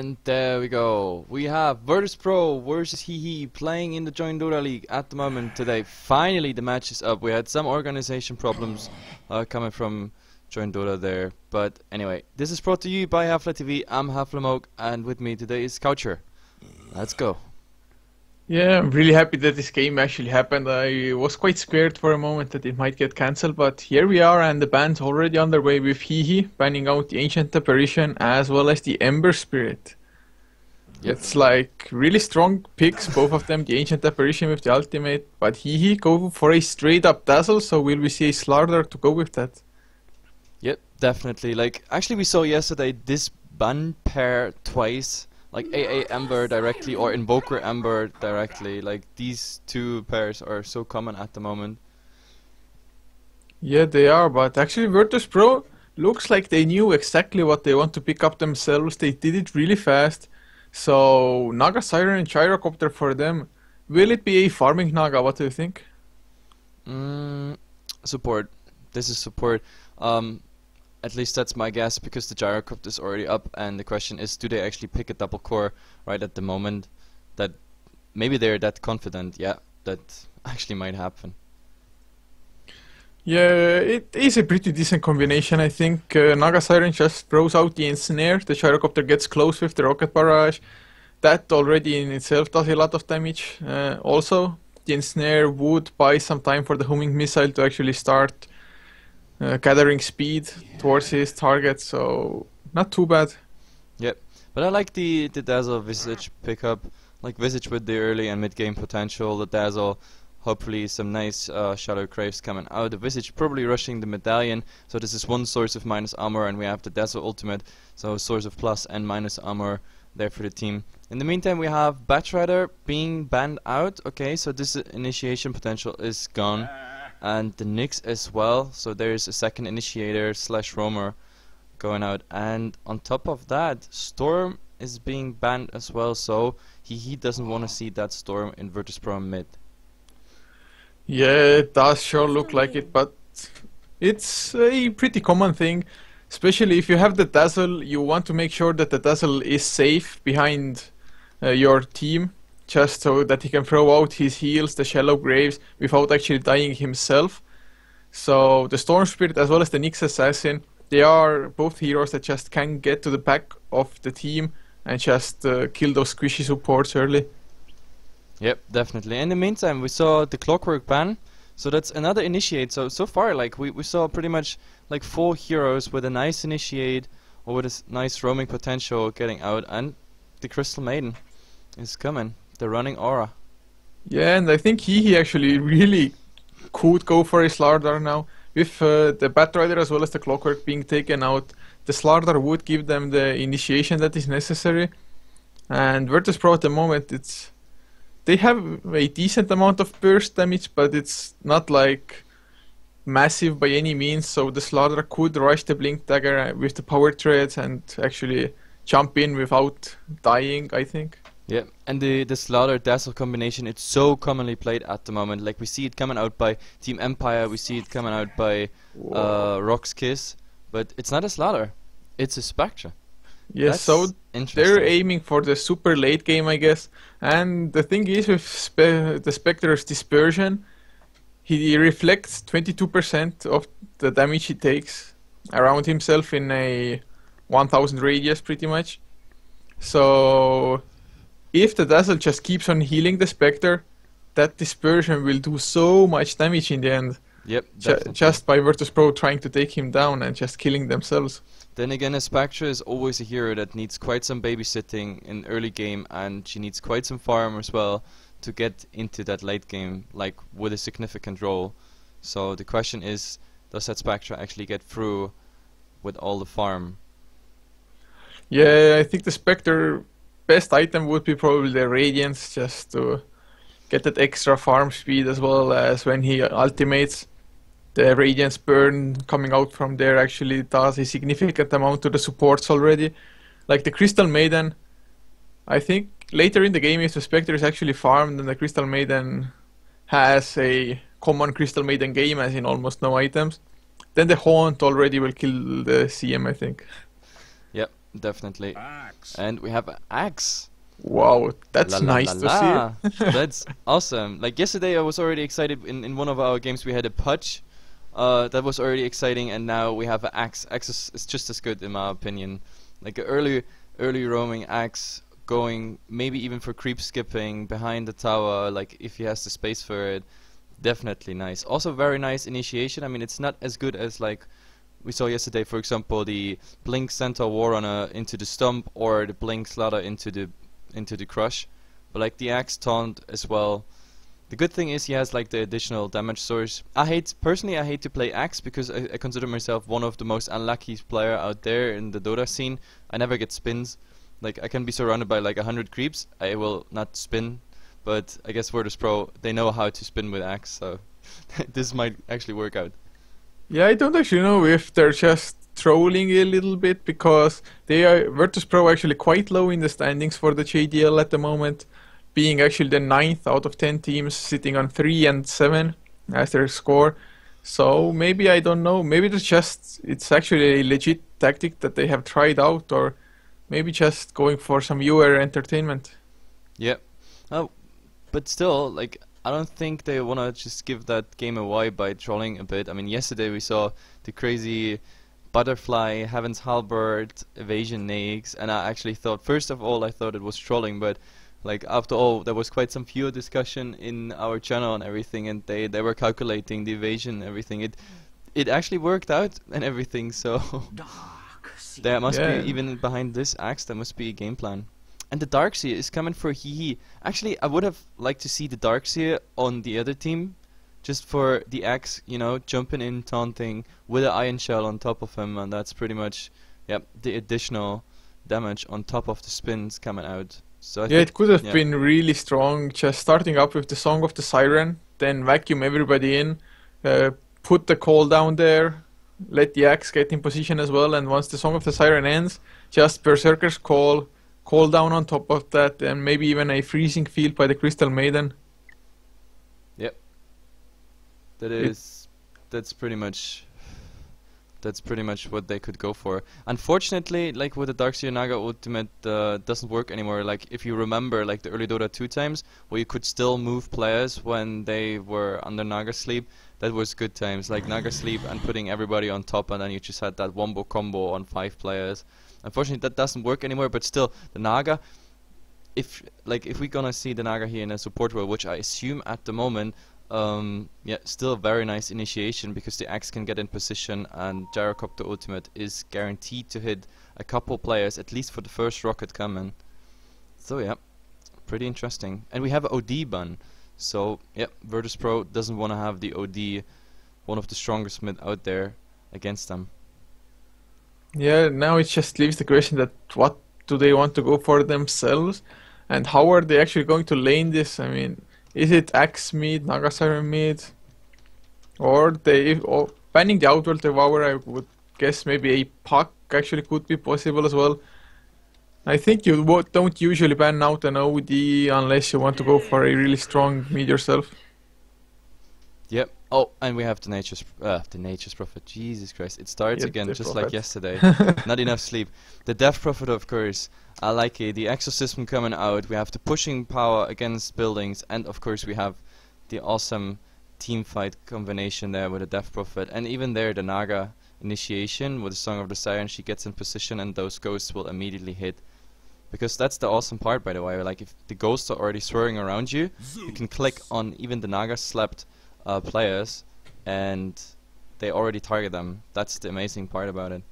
And there we go. We have Virtus Pro versus Hehe playing in the Join Dota League at the moment today. Finally the match is up. We had some organization problems coming from Join Dota there. But anyway, this is brought to you by HeflaTV. I'm HeflaMoke and with me today is Coucher. Let's go. Yeah, I'm really happy that this game actually happened. I was quite scared for a moment that it might get cancelled, but here we are and the ban's already underway with Hehe banning out the Ancient Apparition as well as the Ember Spirit. Yep. It's like really strong picks, both of them, the Ancient Apparition with the ultimate, but Hehe go for a straight up Dazzle, so will we see a Slardar to go with that? Yep, definitely. Like, actually we saw yesterday this ban pair twice. Like AA Ember directly or Invoker Ember directly. Like these two pairs are so common at the moment. Yeah, they are, but actually Virtus Pro looks like they knew exactly what they want to pick up themselves. They did it really fast. So Naga Siren and Gyrocopter for them. Will it be a farming Naga? What do you think? Support. This is support. At least that's my guess, because the Gyrocopter is already up, and the question is, do they actually pick a double core right at the moment? That maybe they're that confident. Yeah, that actually might happen. Yeah, it is a pretty decent combination, I think. Naga Siren just throws out the Ensnare, the Gyrocopter gets close with the Rocket Barrage. That already in itself does a lot of damage. Also, the Ensnare would buy some time for the homing missile to actually start gathering speed towards his target, so not too bad. Yep, but I like the Dazzle Visage pickup, like Visage with the early and mid game potential, the Dazzle, hopefully some nice Shadow Craves coming out, the Visage probably rushing the Medallion, so this is one source of minus armor, and we have the Dazzle ultimate, so a source of plus and minus armor there for the team. In the meantime we have Batrider being banned out. Okay, so this initiation potential is gone. And the Nyx as well, so there's a second initiator slash roamer going out, and on top of that Storm is being banned as well, so he doesn't want to see that Storm in Virtus Pro mid. Yeah, it does sure look like it, but it's a pretty common thing, especially if you have the Dazzle. You want to make sure that the Dazzle is safe behind your team, just so that he can throw out his heals, the Shallow Graves, without actually dying himself. So the Storm Spirit as well as the Nyx Assassin, they are both heroes that just can get to the back of the team and just kill those squishy supports early. Yep, definitely. In the meantime, we saw the Clockwork ban, so that's another initiate. So far, like we saw pretty much like 4 heroes with a nice initiate or with a nice roaming potential getting out, and the Crystal Maiden is coming. The running aura. Yeah, and I think he actually really could go for a Slardar now. With the Batrider as well as the Clockwork being taken out, the Slardar would give them the initiation that is necessary. And Virtus Pro at the moment, they have a decent amount of burst damage, but it's not like massive by any means, so the Slardar could rush the Blink Dagger with the power treads and actually jump in without dying, I think. Yeah, and the Slaughter Dazzle combination, it's so commonly played at the moment. Like we see it coming out by Team Empire, we see it coming out by Rock's Kiss, but it's not a Slaughter, it's a Spectre. Yes, so they're aiming for the super late game, I guess. And the thing is with the Spectre's Dispersion, he reflects 22% of the damage he takes around himself in a 1000 radius pretty much. So if the Dazzle just keeps on healing the Spectre, that Dispersion will do so much damage in the end. Yep, just by Virtus Pro trying to take him down and just killing themselves. Then again, a Spectre is always a hero that needs quite some babysitting in early game, and she needs quite some farm as well to get into that late game, like with a significant role. So the question is, does that Spectre actually get through with all the farm? Yeah, I think the Spectre best item would be probably the Radiance, just to get that extra farm speed, as well as when he ultimates, the Radiance burn coming out from there actually does a significant amount to the supports already. Like the Crystal Maiden, I think later in the game if the Spectre is actually farmed and the Crystal Maiden has a common Crystal Maiden game as in almost no items, then the Haunt already will kill the CM, I think. Yep, definitely. Axe. And we have Axe. Wow, La that's la nice la to la. see. That's awesome. Like yesterday, I was already excited. In one of our games, we had a Pudge. That was already exciting, and now we have an Axe. Axe is just as good in my opinion. Like an early roaming Axe, going maybe even for creep skipping behind the tower. Like if he has the space for it, definitely nice. Also very nice initiation. I mean, it's not as good as like we saw yesterday, for example, the Blink Centaur Warrunner into the stump or the Blink Slaughter into the crush, but like the Axe taunt as well. The good thing is he has like the additional damage source. Personally I hate to play Axe because I consider myself one of the most unlucky player out there in the Dota scene. I never get spins. Like I can be surrounded by like 100 creeps, I will not spin. But I guess Virtus Pro, they know how to spin with Axe, so this might actually work out. Yeah, I don't actually know if they're just trolling a little bit because they are Virtus Pro actually quite low in the standings for the JDL at the moment, being actually the 9th out of 10 teams, sitting on 3 and 7 as their score. So maybe I don't know. Maybe it's actually a legit tactic that they have tried out, or maybe just going for some viewer entertainment. Yep. Oh, but still, like, I don't think they wanna just give that game away by trolling a bit. I mean, yesterday we saw the crazy butterfly, Heaven's Halberd, evasion nakes, and I actually thought, first of all, I thought it was trolling, but like after all, there was quite some viewer discussion in our channel and everything, and they were calculating the evasion and everything. It actually worked out and everything, so there must be, even behind this Axe, there must be a game plan. And the Darkseer is coming for Hehe. Actually, I would have liked to see the Darkseer on the other team, just for the Axe, you know, jumping in, taunting, with an Iron Shell on top of him, and that's pretty much, yep, the additional damage on top of the spins coming out. So I think, it could have been really strong, just starting up with the Song of the Siren, then vacuum everybody in, put the call down there, let the Axe get in position as well, and once the Song of the Siren ends, just Berserker's call down on top of that, and maybe even a freezing field by the Crystal Maiden. Yep. That's pretty much what they could go for. Unfortunately, like with the Darkseer Naga ultimate, doesn't work anymore. Like if you remember, like the early Dota 2 times, where you could still move players when they were under Naga sleep, that was good times. Like Naga sleep and putting everybody on top, and then you just had that wombo combo on 5 players. Unfortunately, that doesn't work anymore. But still, the Naga, if we're gonna see the Naga here in a support role, which I assume at the moment, yeah, still a very nice initiation because the Axe can get in position and Gyrocopter ultimate is guaranteed to hit a couple players at least for the first rocket coming. So yeah, pretty interesting. And we have an OD ban, so yeah, Virtus Pro doesn't want to have the OD, one of the strongest mid out there, against them. Yeah, now it just leaves the question that what do they want to go for themselves, and how are they actually going to lane this? I mean, is it Axe mid, Naga Siren mid, or banning the Outworld Devourer? I would guess maybe a Puck actually could be possible as well. I think you don't usually ban out an OD unless you want to go for a really strong mid yourself. Yep. Oh, and we have the Nature's Prophet. Jesus Christ, it starts again just like yesterday. Not enough sleep. The Death Prophet, of course. I like it. The Exorcism coming out. We have the pushing power against buildings, and of course we have the awesome team fight combination there with the Death Prophet, and even there the Naga initiation with the Song of the Siren. She gets in position, and those ghosts will immediately hit. Because that's the awesome part, by the way. Like if the ghosts are already swirling around you, you can click on even the Naga slept players, and they already target them. That's the amazing part about it.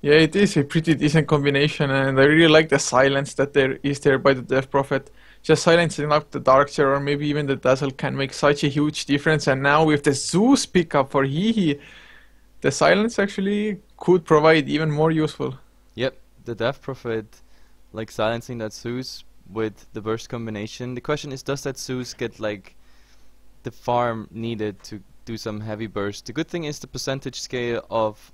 Yeah, it is a pretty decent combination, and I really like the silence that there is there by the Death Prophet. Just silencing up the Darkseer or maybe even the Dazzle can make such a huge difference, and now with the Zeus pickup for Hehe, the silence actually could provide even more useful. Yep, the Death Prophet, like silencing that Zeus with the burst combination. The question is, does that Zeus get like the farm needed to do some heavy burst? The good thing is the percentage scale of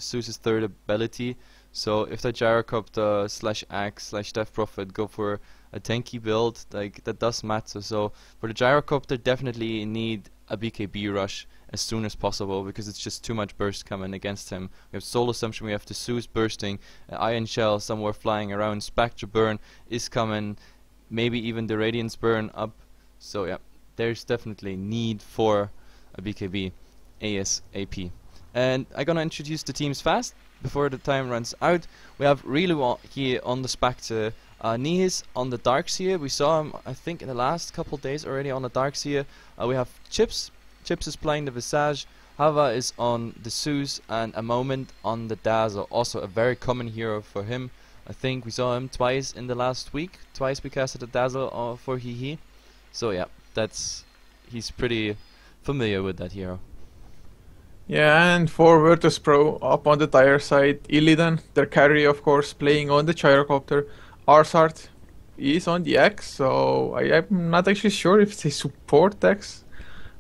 Zeus's third ability. So if the Gyrocopter / Axe / Death Prophet go for a tanky build, like that does matter. So for the Gyrocopter, definitely need a BKB rush, as soon as possible, because it's just too much burst coming against him. We have Soul Assumption, we have the Zeus bursting, Iron Shell somewhere flying around, Spectre Burn is coming, maybe even the Radiance Burn up. So yeah, there's definitely need for a BKB ASAP. And I'm gonna introduce the teams fast before the time runs out. We have really here on the Spectre, Nihis on the Darkseer. We saw him, I think, in the last couple days already on the Darkseer. We have Chips. Chips is playing the Visage. Hava is on the Zeus, and a Moment on the Dazzle. Also a very common hero for him. I think we saw him twice in the last week. Twice we casted the Dazzle for Hehe. So yeah, he's pretty familiar with that hero. Yeah, and for Virtus Pro, up on the tire side, Illidan, their carry of course, playing on the Gyrocopter. Arsart is on the X, so I'm not actually sure if they support X.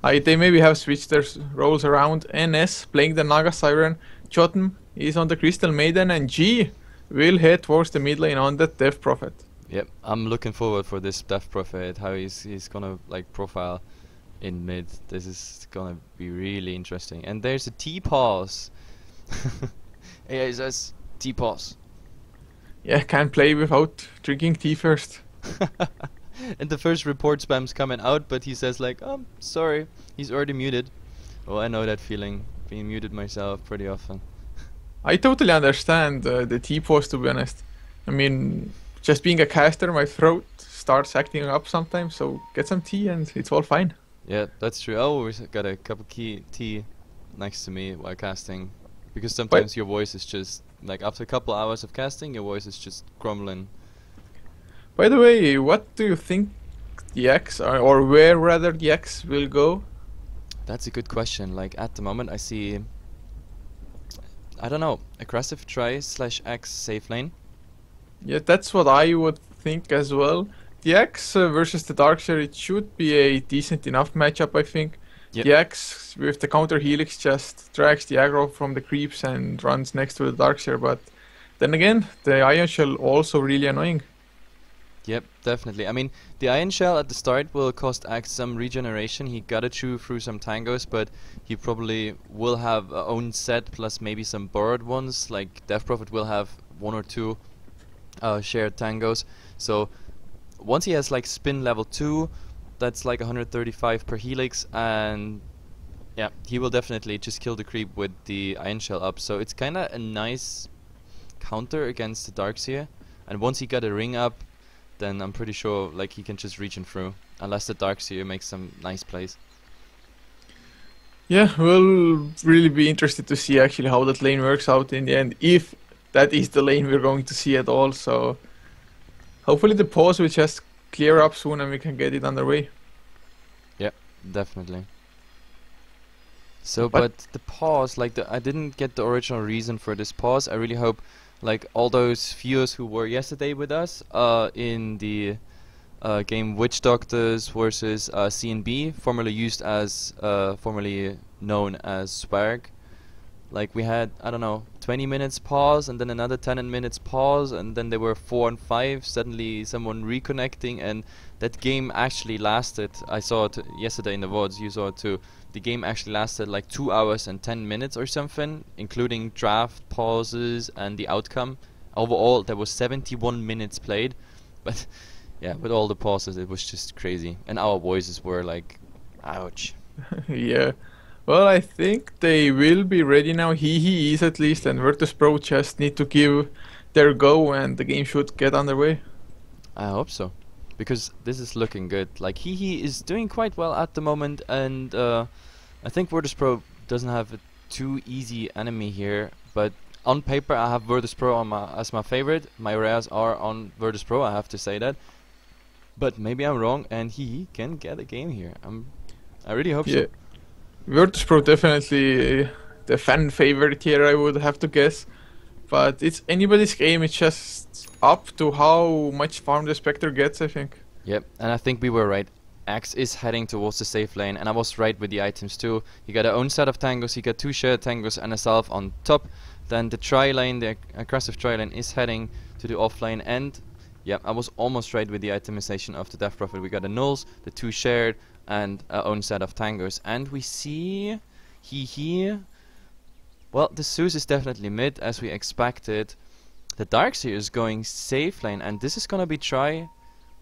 They maybe have switched their roles around. NS playing the Naga Siren. Jotun is on the Crystal Maiden, and G will head towards the mid lane on the Death Prophet. Yep, I'm looking forward for this Death Prophet, how he's gonna like profile in mid. This is gonna be really interesting. And there's a T-pause. AI says T-pause. Yeah, can't play without drinking tea first. And the first report spam's coming out, but he says like, oh, sorry, he's already muted. Oh, I know that feeling, being muted myself pretty often. I totally understand the T-pause, to be honest. I mean, just being a caster, my throat starts acting up sometimes, so get some tea and it's all fine. Yeah, that's true. I always got a cup of tea next to me while casting, because sometimes your voice is just, like after a couple hours of casting, your voice is just grumbling. By the way, what do you think the X, or where rather the X will go? That's a good question. Like at the moment I see, I don't know, aggressive try / X safe lane. Yeah, that's what I would think as well. The X versus the Darkseer, it should be a decent enough matchup, I think. Yep. The X with the counter Helix just drags the aggro from the creeps and runs next to the Darkseer, but then again, the Iron Shell also really annoying. Yep, definitely. I mean, the Iron Shell at the start will cost Axe some regeneration. He got it through some tangos, but he probably will have a own set plus maybe some borrowed ones. Like Death Prophet will have 1 or 2 shared tangos. So once he has like spin level 2, that's like 135 per helix, and yeah, he will definitely just kill the creep with the Iron Shell up. So it's kinda a nice counter against the Darkseer. And once he got a ring up, then I'm pretty sure like he can just regen through, unless the Darkseer makes some nice plays. Yeah, we'll really be interested to see actually how that lane works out in the end, if that is the lane we're going to see at all. So hopefully the pause will just clear up soon and we can get it underway. Yeah, definitely. So, but the pause, like I didn't get the original reason for this pause. I really hope like all those viewers who were yesterday with us in the game Witch Doctors versus CNB, formerly known as Swag. Like we had, I don't know, 20 minutes pause and then another 10 minutes pause, and then there were 4 and 5, suddenly someone reconnecting, and that game actually lasted. I saw it yesterday in the VODs, you saw it too. The game actually lasted like 2 hours and 10 minutes or something, including draft pauses and the outcome. Overall, there was 71 minutes played, but yeah, with all the pauses, it was just crazy. And our voices were like, ouch. Yeah. Well, I think they will be ready now. Hehe is at least, and Virtus Pro just need to give their go and the game should get underway. I hope so, because this is looking good. Like Hehe is doing quite well at the moment, and I think Virtus Pro doesn't have a too easy enemy here, but on paper I have Virtus Pro as my favorite. My rares are on Virtus Pro, I have to say that. But maybe I'm wrong and Hehe can get a game here. I really hope so. Virtus Pro definitely the fan favorite here, I would have to guess. But it's anybody's game, it's just up to how much farm the Spectre gets, I think. Yep, and I think we were right. Axe is heading towards the safe lane, and I was right with the items too. He got a own set of tangos, he got 2 shared tangos and a self on top. Then the tri lane, the aggressive tri lane, is heading to the off lane, and yeah, I was almost right with the itemization of the Death Prophet. We got the nulls, the 2 shared, and our own set of tangos. And we see Hehe. Well, the Zeus is definitely mid, as we expected. The Darkseer is going safe lane, and this is gonna be Try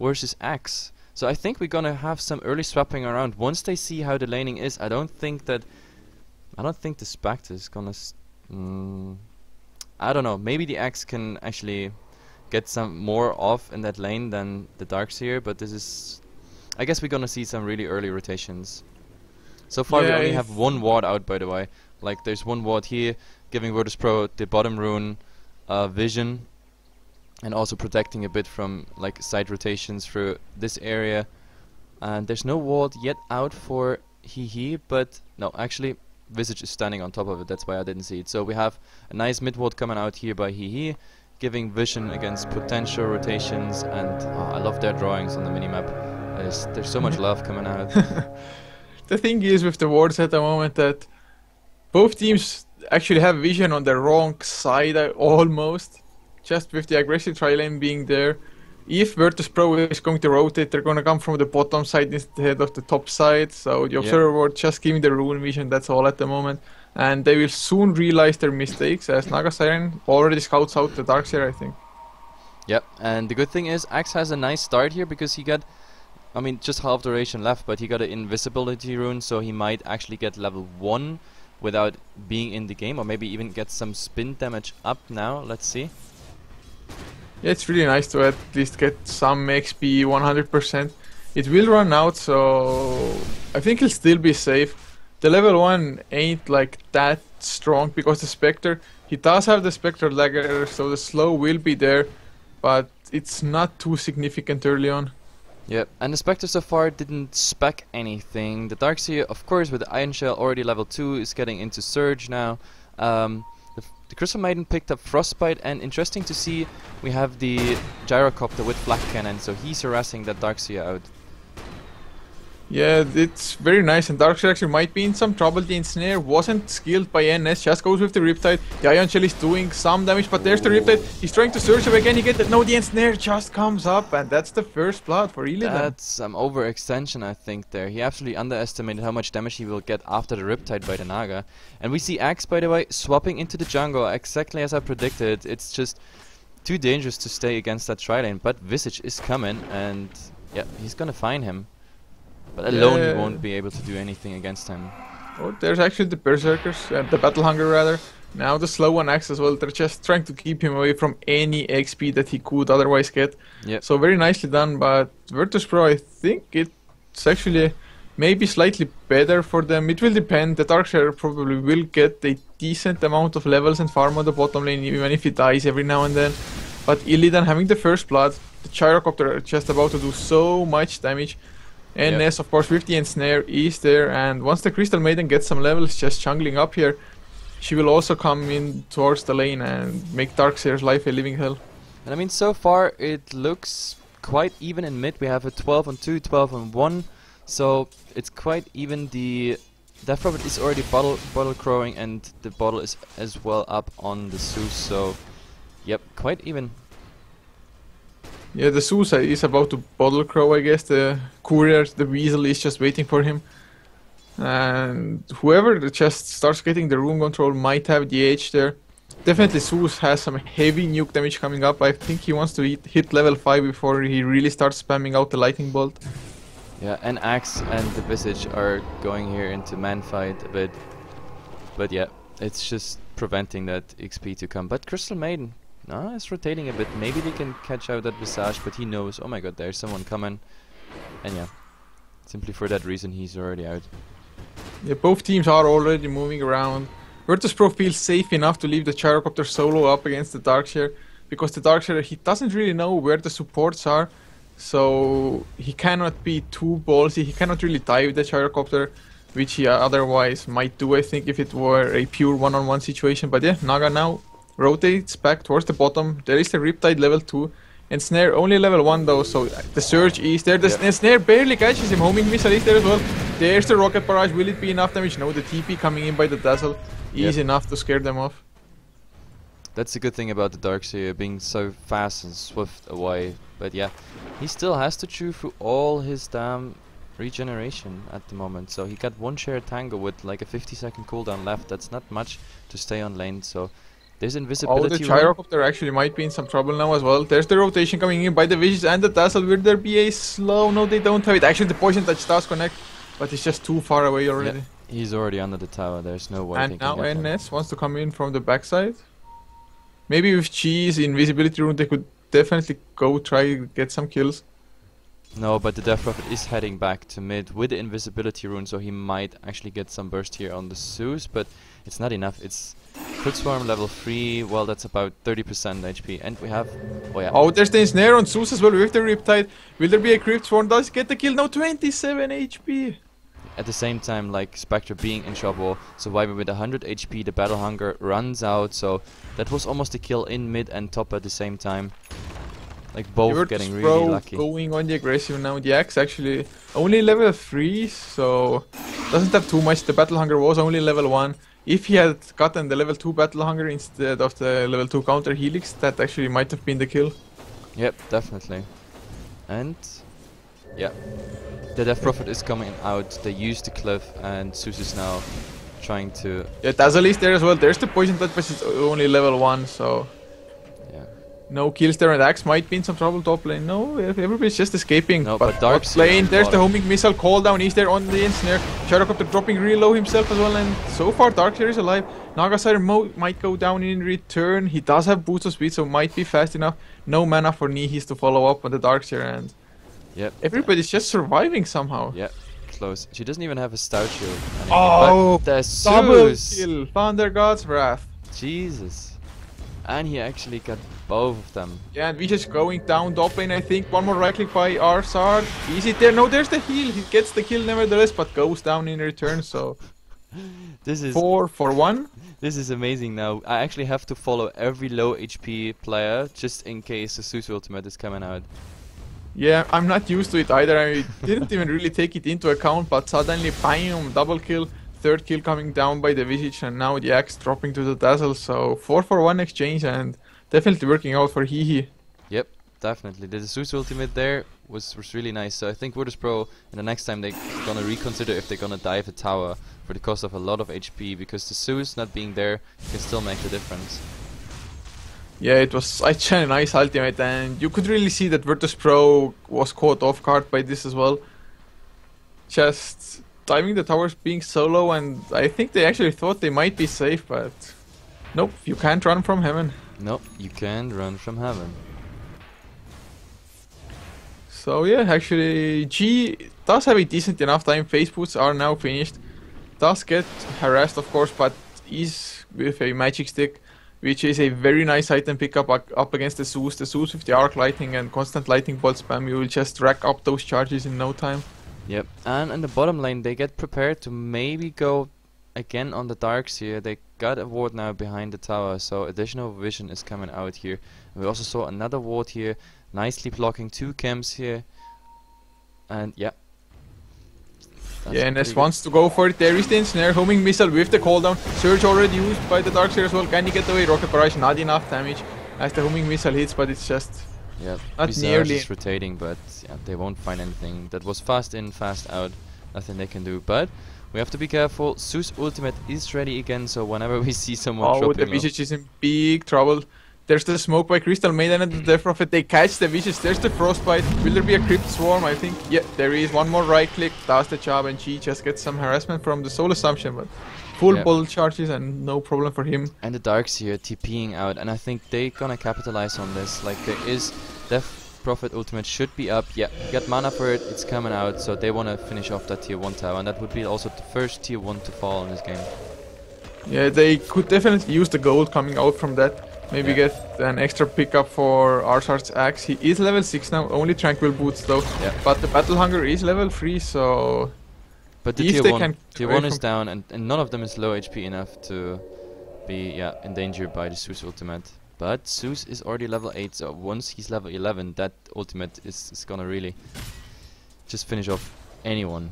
versus Axe. So I think we're gonna have some early swapping around once they see how the laning is. I don't think the Spectre is gonna. I don't know. Maybe the Axe can actually get some more off in that lane than the Darkseer, but this is. I guess we're gonna see some really early rotations. So far we only have one ward out, by the way. Like there's one ward here, giving Virtus Pro the bottom rune vision, and also protecting a bit from like side rotations through this area. And there's no ward yet out for Hehe, but no, actually Visage is standing on top of it. That's why I didn't see it. So we have a nice mid ward coming out here by Hehe, giving vision against potential rotations, and I love their drawings on the minimap. There's so much love coming out. The thing is with the wards at the moment that both teams actually have vision on the wrong side almost. Just with the aggressive tri lane being there. If Virtus Pro is going to rotate, they're going to come from the bottom side instead of the top side. So the observer ward just giving the rune vision, that's all at the moment. And they will soon realize their mistakes, as Naga Siren already scouts out the Darkseer, I think. Yep, and the good thing is Axe has a nice start here because he got, I mean, just half duration left, but he got an invisibility rune, so he might actually get level 1 without being in the game, or maybe even get some spin damage up now. Let's see. Yeah, it's really nice to at least get some XP 100%. It will run out, so I think he'll still be safe. The level 1 ain't like that strong because the Spectre, he does have the Spectre dagger, so the slow will be there, but it's not too significant early on. Yep, and the Spectre so far didn't spec anything. The Darkseer, of course, with the Iron Shell already level 2, is getting into Surge now. The Crystal Maiden picked up Frostbite, and interesting to see, we have the Gyrocopter with Flak Cannon, so he's harassing that Darkseer out. Yeah, it's very nice, and Darkseer actually might be in some trouble. The Ensnare wasn't skilled by NS, just goes with the Riptide. The Ion Shell is doing some damage, but there's the Riptide. He's trying to surge him again, he gets it. No, the Ensnare just comes up, and that's the first blood for Illidan. That's some overextension, I think, there. He absolutely underestimated how much damage he will get after the Riptide by the Naga. And we see Axe, by the way, swapping into the jungle, exactly as I predicted. It's just too dangerous to stay against that tri-lane, but Visage is coming, and yeah, he's gonna find him. But alone he won't be able to do anything against him. Oh, there's actually the Berserkers, the Battle Hunger rather. Now the slow one Axe as well, they're just trying to keep him away from any XP that he could otherwise get. Yep. So very nicely done, but Virtus Pro, I think it's actually maybe slightly better for them. It will depend, the Darkseer probably will get a decent amount of levels and farm on the bottom lane, even if he dies every now and then. But Illidan having the first blood, the Gyrocopter just about to do so much damage. NS, of course, with the Ensnare is there, and once the Crystal Maiden gets some levels just jungling up here, she will also come in towards the lane and make Darkseer's life a living hell. And I mean, so far it looks quite even in mid. We have a 12 on 2, 12 on 1, so it's quite even. The Death Prophet is already bottle crowing, and the bottle is as well up on the Zeus, so yep, quite even. Yeah, the Zeus is about to bottle crow, I guess. The courier, the weasel, is just waiting for him. And whoever just starts getting the rune control might have the edge there. Definitely Zeus has some heavy nuke damage coming up. I think he wants to hit level 5 before he really starts spamming out the lightning bolt. Yeah, and Axe and the Visage are going here into man fight a bit. But yeah, it's just preventing that XP to come. But Crystal Maiden, no, it's rotating a bit. Maybe they can catch out that Visage, but he knows, oh my god, there's someone coming. And yeah, simply for that reason he's already out. Yeah, both teams are already moving around. Virtus Pro feels safe enough to leave the Gyrocopter solo up against the Darkseer, because the Darkseer, he doesn't really know where the supports are, so he cannot be too ballsy. He cannot really die with the Gyrocopter, which he otherwise might do, I think, if it were a pure one-on-one situation. But yeah, Naga now rotates back towards the bottom. There is the Riptide level 2. And Snare only level 1 though, so the Surge is there. The Snare barely catches him. Homing Missile is there as well. There's the Rocket Barrage. Will it be enough damage? No, the TP coming in by the Dazzle is enough to scare them off. That's the good thing about the Darkseer, being so fast and swift away. But yeah, he still has to chew through all his damn regeneration at the moment. So he got one shared tango with like a 50-second cooldown left. That's not much to stay on lane. So there's invisibility. Oh, the gyrocopter actually might be in some trouble now as well. There's the rotation coming in by the Visions and the Dazzle. Will there be a slow? No, they don't have it. Actually, the poison touch does connect, but it's just too far away already. Yeah, he's already under the tower. There's no way. And now NS wants to come in from the backside. Maybe with G's invisibility rune, they could definitely go try to get some kills. No, but the Death Prophet is heading back to mid with the invisibility rune, so he might actually get some burst here on the Zeus, but it's not enough. It's Foot Swarm level 3, well, that's about 30% HP, and we have... Oh, yeah. Oh, there's the Ensnare on Zeus as well with the Riptide. Will there be a Crypt Swarm? Does get the kill? No, 27 HP! At the same time, like, Spectre being in trouble, Survivor with 100 HP, the Battle Hunger runs out, so that was almost a kill in mid and top at the same time. Like, both getting really lucky. Going on the aggressive now. The Axe actually only level 3, so doesn't have too much. The Battle Hunger was only level 1. If he had gotten the level 2 Battle Hunger instead of the level 2 counter Helix, that actually might have been the kill. Yep, definitely. And... yeah. The Death Prophet is coming out. They used the cliff, and Zeus is now trying to... Yeah, Dazzle is there as well. There's the poison touch, but it's only level 1, so... yeah. No kills there, and Axe might be in some trouble top lane. No, everybody's just escaping. No, but Dark's lane, there's the homing missile call down. He's there on the ensnare. Gyrocopter dropping real low himself as well, and so far Darkseer is alive. Nagasire might go down in return. He does have boost of speed, so might be fast enough. No mana for Nihis to follow up on the Darkseer, and... yep. Everybody's just surviving somehow. Yeah, close. She doesn't even have a stout shield. Oh, there's double Zeus. kill. Thunder God's Wrath. Jesus. And he actually got both of them. Yeah, and we just going down top lane, I think. One more right click by Arsard. Is it there? No, there's the heal. He gets the kill nevertheless, but goes down in return, so... This is 4 for 1. This is amazing now. I actually have to follow every low HP player just in case the Zeus ultimate is coming out. Yeah, I'm not used to it either. I didn't even really take it into account, but suddenly, bam, double kill. Third kill coming down by the Visage, and now the Axe dropping to the Dazzle. So 4 for 1 exchange, and definitely working out for Hehe. Yep, definitely. The Zeus ultimate there was really nice. So I think Virtus Pro, and the next time they're gonna reconsider if they're gonna dive a tower for the cost of a lot of HP, because the Zeus not being there can still make the difference. Yeah, it was such a nice ultimate, and you could really see that Virtus Pro was caught off guard by this as well. Just diving the towers being so low, and I think they actually thought they might be safe, but nope, you can't run from heaven. Nope, you can't run from heaven. So yeah, actually G does have a decent enough time. Phase boots are now finished. Does get harassed of course, but is with a magic stick, which is a very nice item pickup up against the Zeus. The Zeus with the arc lightning and constant lightning bolt spam, you will just rack up those charges in no time. Yep, and in the bottom lane they get prepared to maybe go again on the Darkseer. They got a ward now behind the tower, so additional vision is coming out here. And we also saw another ward here, nicely blocking 2 camps here. And yeah. Yeah, NS wants to go for it. There is the ensnare, homing missile with the cooldown. Surge already used by the Darkseer as well. Can he get away? Rocket barrage, not enough damage as the homing missile hits, but it's just not nearly. Is rotating, but yeah, they won't find anything. That was fast in, fast out. Nothing they can do. But we have to be careful. Zeus ultimate is ready again, so whenever we see someone dropping the Visage is in big trouble. There's the smoke by Crystal Maiden and the Death Prophet. They catch the Visage. There's the Frostbite. Will there be a Crypt Swarm? I think. Yeah, there is. One more right click. Does the job, and G just gets some harassment from the Soul Assumption, but full bolt charges and no problem for him. And the Darkseer TPing out, and I think they're gonna capitalize on this. Like, there is Death Prophet ultimate should be up. Yeah, you got mana for it. It's coming out, so they wanna finish off that tier 1 tower, and that would be also the first tier 1 to fall in this game. Yeah, they could definitely use the gold coming out from that. Maybe get an extra pickup for Arsard's Axe. He is level 6 now, only Tranquil Boots though. Yeah. But the Battle Hunger is level 3, so... But the tier 1 is down, and none of them is low HP enough to be endangered by the Zeus ultimate. But Zeus is already level 8, so once he's level 11, that ultimate is gonna really just finish off anyone.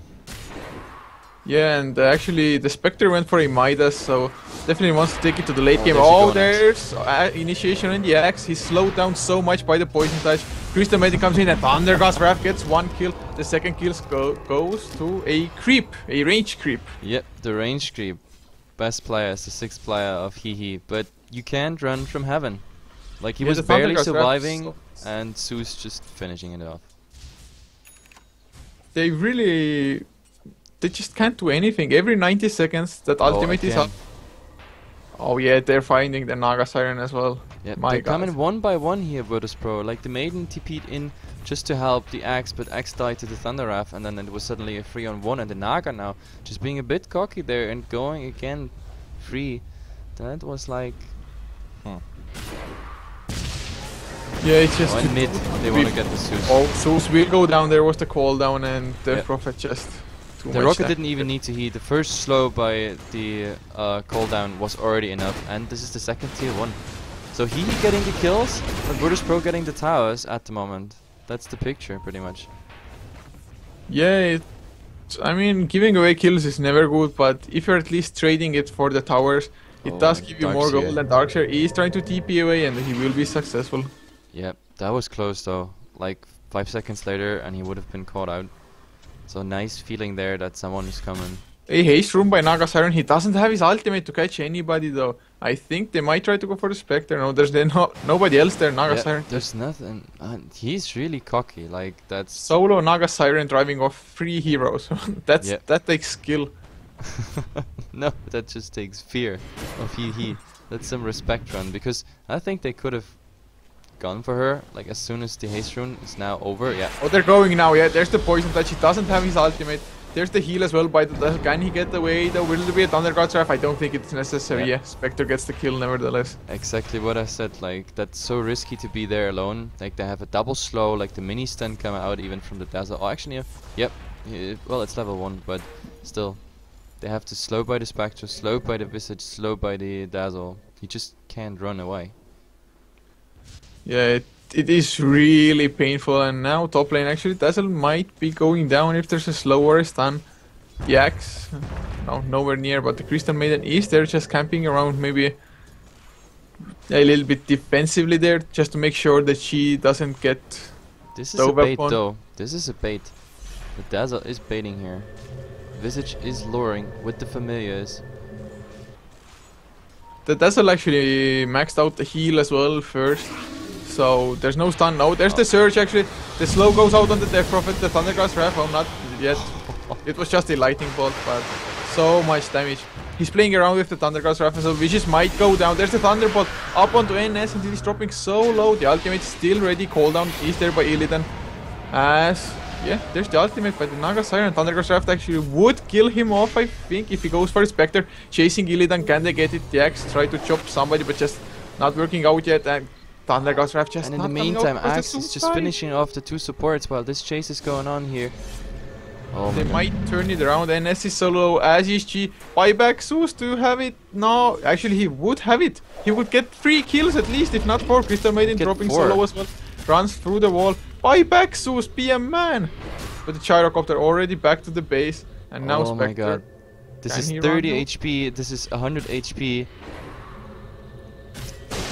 Yeah, and actually the Spectre went for a Midas, so definitely wants to take it to the late game. there she Oh, go, nice. there's initiation in the Axe. He's slowed down so much by the poison touch. Crystal Maiden comes in and Thunder Gust Wrath gets one kill. The second kill goes to a creep, a range creep. Yep, the range creep. Best player is the 6th player of Hehe, but you can't run from heaven. Like he Yeah, was the Thunder barely Gust Wrath surviving, stops. and Zeus just finishing it off. They really... They just can't do anything. Every 90 seconds that ultimate is up. again. Oh yeah, they're finding the Naga Siren as well. Yep, My they're god. coming one by one here, Virtus Pro. Like the Maiden TP'd in just to help the Axe, but Axe died to the Thunder Wrath, and then it was suddenly a 3-on-1, and the Naga now just being a bit cocky there and going again free. That was like... Yeah, it's just... Oh, in mid, they want to get the Zeus. Oh, Zeus will go down. There was the call down, and the Yep. Prophet just too The much rocket damage. didn't even need to heat. The first slow by the cooldown was already enough, and this is the second tier 1. So he getting the kills, but Virtus Pro getting the towers at the moment. That's the picture, pretty much. Yeah, I mean, giving away kills is never good, but if you're at least trading it for the towers, it Oh, does give you more Darkseer. gold. And Darkseer is trying to TP away, and he will be successful. Yep, that was close though. Like 5 seconds later, and he would have been caught out. So nice feeling there that someone is coming. A haste room by Naga Siren. He doesn't have his ultimate to catch anybody though. I think they might try to go for the Spectre. No, there's nobody else there. Naga Yeah, Siren. there's nothing. He's really cocky. Like that's Solo Naga Siren driving off 3 heroes. Yeah. That takes skill. no, that just takes fear of Hehe. That's some respect run, because I think they could have gone for her like as soon as the haste rune is now over. Yeah. Oh, they're going now. Yeah, there's the poison touch. He doesn't have his ultimate. There's the heal as well by the... Can he get away? There will be a Thunder God's Wrath. I don't think it's necessary. Yeah. Yeah, Spectre gets the kill nevertheless. Exactly what I said, like that's so risky to be there alone. Like they have a double slow, like the mini stun coming out even from the dazzle. Oh actually yep. Well, it's level 1, but still. They have to slow by the Spectre, slow by the Visage, slow by the dazzle. You just can't run away. Yeah, it is really painful. And now top lane actually Dazzle might be going down if there's a slower stun. The Axe, no, nowhere near, but the Crystal Maiden is there just camping around, maybe a little bit defensively there, just to make sure that she doesn't get... This is Dove a bait upon. though. This is a bait. The dazzle is baiting here. Visage is luring with the familiars. The Dazzle actually maxed out the heal as well first. So there's no stun. No, there's the surge actually. The slow goes out on the Death Prophet. The Thundercast Wrath, oh, not yet. It was just a lightning bolt, but so much damage. He's playing around with the Thundercast Wrath, so Vicious might go down. There's the Thunderbolt up onto NS, and he's dropping so low. The ultimate is still ready. Cooldown is there by Illidan. As yeah, there's the ultimate by the Naga Siren. Thundercast Wrath actually would kill him off, I think, if he goes for a Spectre. Chasing Illidan, can they get it? The Axe try to chop somebody, but just not working out yet. And Thundercast Wrath just And in not the coming meantime, out because Axe the is just suicide. finishing off the 2 supports while this chase is going on here. Oh my They god. might turn it around. NS is solo, as is G. Buyback Zeus to have it. No, actually he would have it. He would get 3 kills at least, if not 4. Crystal Maiden Get dropping 4. solo as well. Runs through the wall. Buyback Zeus, be a man. But the Gyrocopter already back to the base. And now Oh my Spectre. god. This Can is he 30 run now? HP, this is 100 HP.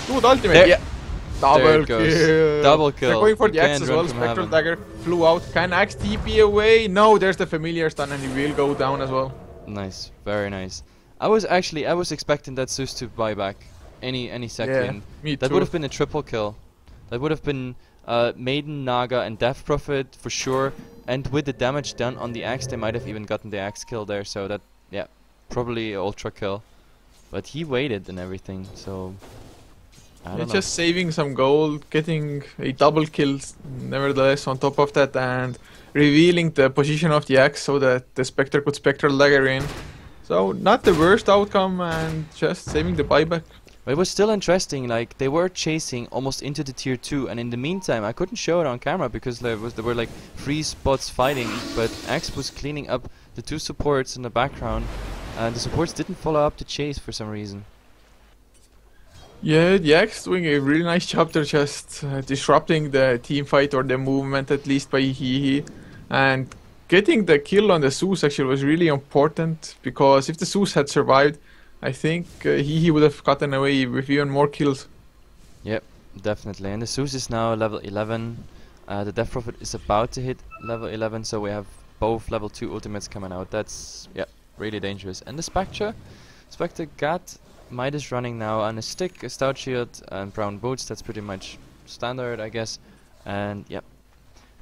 Dude, ultimate. There- Yeah. there Double it goes. kill. Double kill. They're going for You the Axe can't as run well. from Spectral heaven. Dagger flew out. Can Axe TP away? No, there's the familiar stun and he will go down as well. Nice, very nice. I was expecting that Zeus to buy back any second. me That too. would have been a triple kill. That would have been Maiden, Naga, and Death Prophet for sure. And with the damage done on the Axe, they might have even gotten the Axe kill there. So that, yeah, probably ultra kill. But he waited and everything, so I don't know. Just saving some gold, getting a double kill nevertheless on top of that, and revealing the position of the Axe so that the Spectre could Spectral Dagger in. So not the worst outcome, and just saving the buyback. But it was still interesting, like they were chasing almost into the tier 2, and in the meantime I couldn't show it on camera because there were like 3 spots fighting, but Axe was cleaning up the 2 supports in the background, and the supports didn't follow up the chase for some reason. Yeah, the Axe doing a really nice job. They're just disrupting the team fight or the movement at least by Hehe, and getting the kill on the Zeus actually was really important, because if the Zeus had survived, I think he would have gotten away with even more kills. Yep, definitely. And the Zeus is now level 11. The Death Prophet is about to hit level 11, so we have both level 2 ultimates coming out. That's, yeah, really dangerous. And the Spectre got Midas running now on a stick, a stout shield, and brown boots. That's pretty much standard, I guess. And, yep.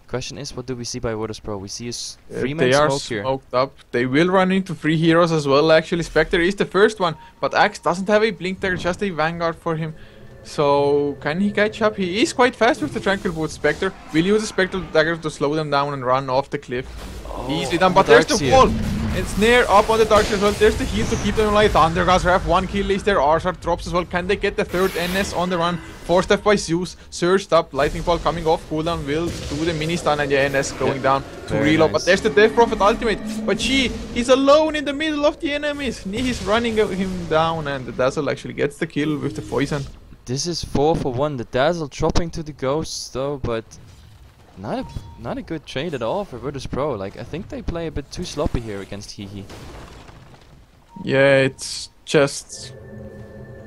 Question is, what do we see by Virtus Pro? We see a 3-man smoke here. They are smoked up. They will run into 3 heroes as well, actually. Spectre is the first one, but Axe doesn't have a blink dagger, just a Vanguard for him. So, can he catch up? He is quite fast with the Tranquil Boot. Spectre will use the Spectral Dagger to slow them down and run off the cliff. Easily done, but there's the wall! It's near up on the Dark as well. There's the heal to keep them alive. Thundergas have 1 kill is there. Arsart drops as well. Can they get the 3rd NS on the run? Forced up by Zeus. Surged up. Lightning Ball coming off. Cooldown will do the mini stun, and the NS going down to reload. Nice. But there's the Death Prophet ultimate. But he's alone in the middle of the enemies. He's running him down, and the Dazzle actually gets the kill with the poison. This is 4 for 1. The Dazzle dropping to the Ghosts though, but not a good trade at all for Virtus Pro. Like, I think they play a bit too sloppy here against Hehe. Yeah, it's just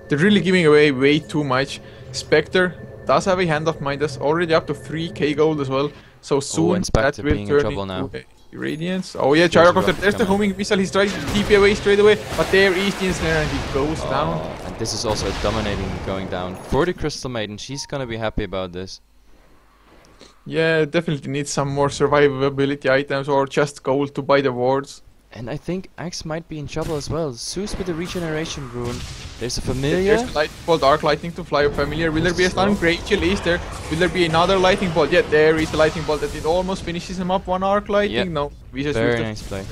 they're really giving away way too much. Spectre does have a hand of Midas, already up to 3k gold as well. So soon that will turn into Radiance. Oh yeah, Gyrocopter, there's the homing missile. He's trying to TP away straight away, but there is the ensnare and he goes down. And this is also dominating going down. For the Crystal Maiden, she's gonna be happy about this. Yeah, definitely needs some more survivability items or just gold to buy the wards. And I think Axe might be in trouble as well. Zeus with the regeneration rune. There's a familiar. There's a lightning bolt, dark lightning to fly up familiar. Will there be a stun? Great chill is there. Will there be another lightning bolt? Yeah, there is the lightning bolt that it almost finishes him up. 1 arc lightning. Yep. No, we just very nice play.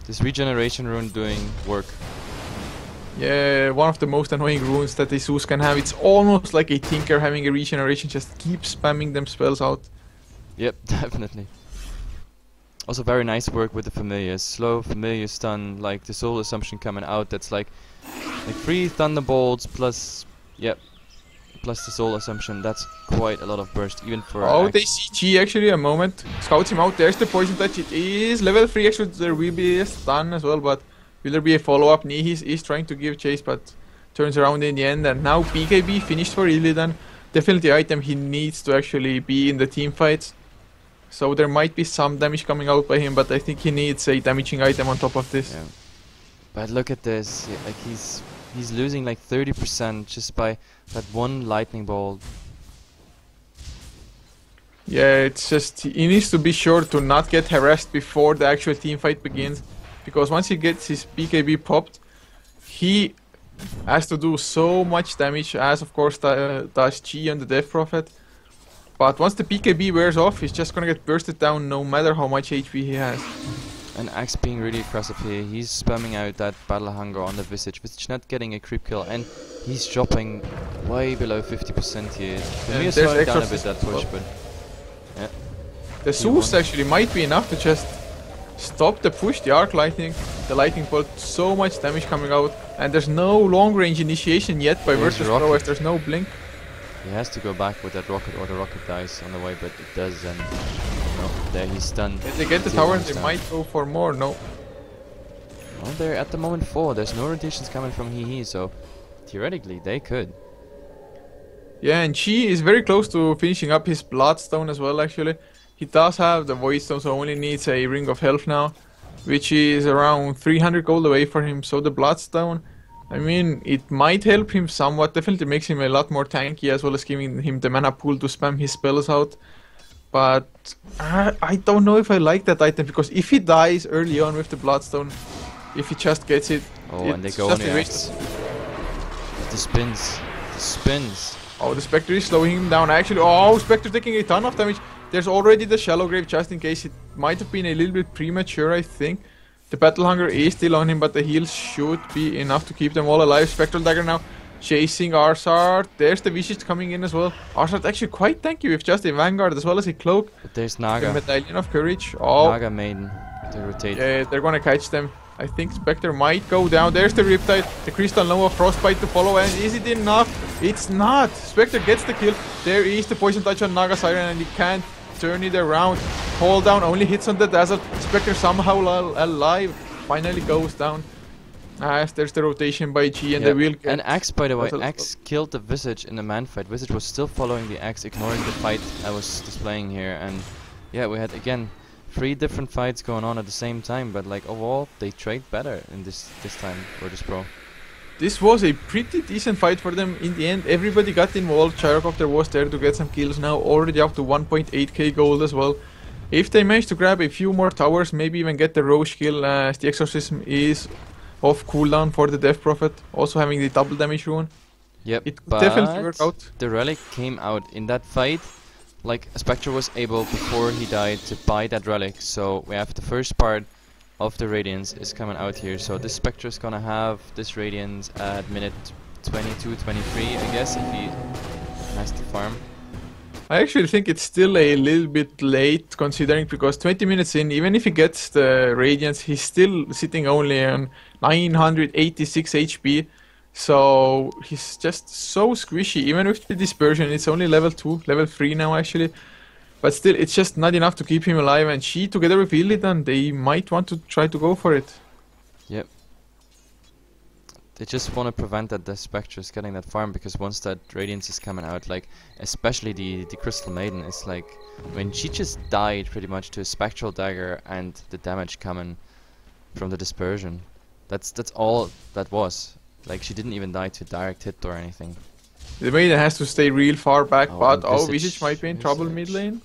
This regeneration rune doing work. Yeah, one of the most annoying runes that the Zeus can have. It's almost like a Tinker having a regeneration, just keep spamming them spells out. Yep, definitely. Also very nice work with the familiars. Slow familiar stun, like the soul assumption coming out, that's like 3 thunderbolts plus, yep, plus the soul assumption. That's quite a lot of burst, even for they see G actually a moment. Scouts him out, there's the poison touch. It is level 3 actually, there will be a stun as well, but will there be a follow-up? Nihis is trying to give chase, but turns around in the end. And now BKB finished for Illidan. Definitely item he needs to actually be in the team fights. So there might be some damage coming out by him, but I think he needs a damaging item on top of this. Yeah. But look at this, like he's losing like 30% just by that 1 lightning bolt. Yeah, it's just he needs to be sure to not get harassed before the actual team fight begins. Because once he gets his BKB popped, he has to do so much damage, as of course does G on the Death Prophet. But once the BKB wears off, he's just gonna get bursted down no matter how much HP he has. And Axe being really aggressive here, he's spamming out that Battle Hunger on the Visage not getting a creep kill, and he's dropping way below 50% here. For me, slowing down a bit that push, but yeah. The Zeus actually might be enough to just stop the push, the arc lightning, the lightning bolt, so much damage coming out, and there's no long range initiation yet by Virtus Pro as there's no blink. He has to go back with that rocket, or the rocket dies on the way, but it does, and no, there he's stunned. If they get the tower, they might go for more. No. Well, they're at the moment 4. There's no rotations coming from Hehe, so theoretically they could. Yeah, and Chi is very close to finishing up his Bloodstone as well. Actually, he does have the Void Stone, so only needs a Ring of Health now, which is around 300 gold away for him. So the Bloodstone, I mean, it might help him somewhat. Definitely makes him a lot more tanky, as well as giving him the mana pool to spam his spells out. But I don't know if I like that item, because if he dies early on with the Bloodstone, if he just gets it, and they go on the Axe. The spins. Oh, the Spectre is slowing him down. Actually, Spectre taking a ton of damage. There's already the Shallow Grave, just in case. It might have been a little bit premature, I think. The Battle Hunger is still on him, but the heals should be enough to keep them all alive. Spectral Dagger now chasing Arsart. There's the Visage coming in as well. Arsart actually quite tanky with just a Vanguard as well as a Cloak. But there's Naga. The Medallion of Courage. Naga Maiden to rotate. Yeah, they're gonna catch them. I think Spectre might go down. There's the Riptide, the Crystal Nova, Frostbite to follow, and is it enough? It's not! Spectre gets the kill. There is the Poison Touch on Naga Siren, and he can't turn it around. cooldown only hits on the Dazzle. Spectre somehow alive. Finally goes down. As there's the rotation by G and they will get... And Axe, by the way, Dazzle Axe killed the Visage in the man fight. Visage was still following the Axe, ignoring the fight I was displaying here. And yeah, we had, again, 3 different fights going on at the same time. But like, overall, they trade better in this time, Virtus Pro. This was a pretty decent fight for them in the end. Everybody got involved. Gyrocopter was there to get some kills now, already up to 1.8k gold as well. If they manage to grab a few more towers, maybe even get the Roche kill, as the Exorcism is off cooldown for the Death Prophet, also having the double damage rune. Yep, It could but definitely work out. the relic came out in that fight. Like, Spectre was able, before he died, to buy that relic. So we have the first part of the Radiance is coming out here. So this Spectre is gonna have this Radiance at minute 22, 23, I guess, if he has to farm. I actually think it's still a little bit late, considering, because 20 minutes in, even if he gets the Radiance, he's still sitting only on 986 HP. So he's just so squishy. Even with the dispersion, it's only level 2, level 3 now actually. But still, it's just not enough to keep him alive. And she, together with Illidan, they might want to try to go for it. Yep. They just want to prevent that the Spectre is getting that farm, because once that Radiance is coming out, like, especially the Crystal Maiden, is like, when she just died pretty much to a Spectral Dagger and the damage coming from the dispersion. That's all that was. Like, she didn't even die to direct hit or anything. The Maiden has to stay real far back, but Visage. Visage might be in trouble mid lane.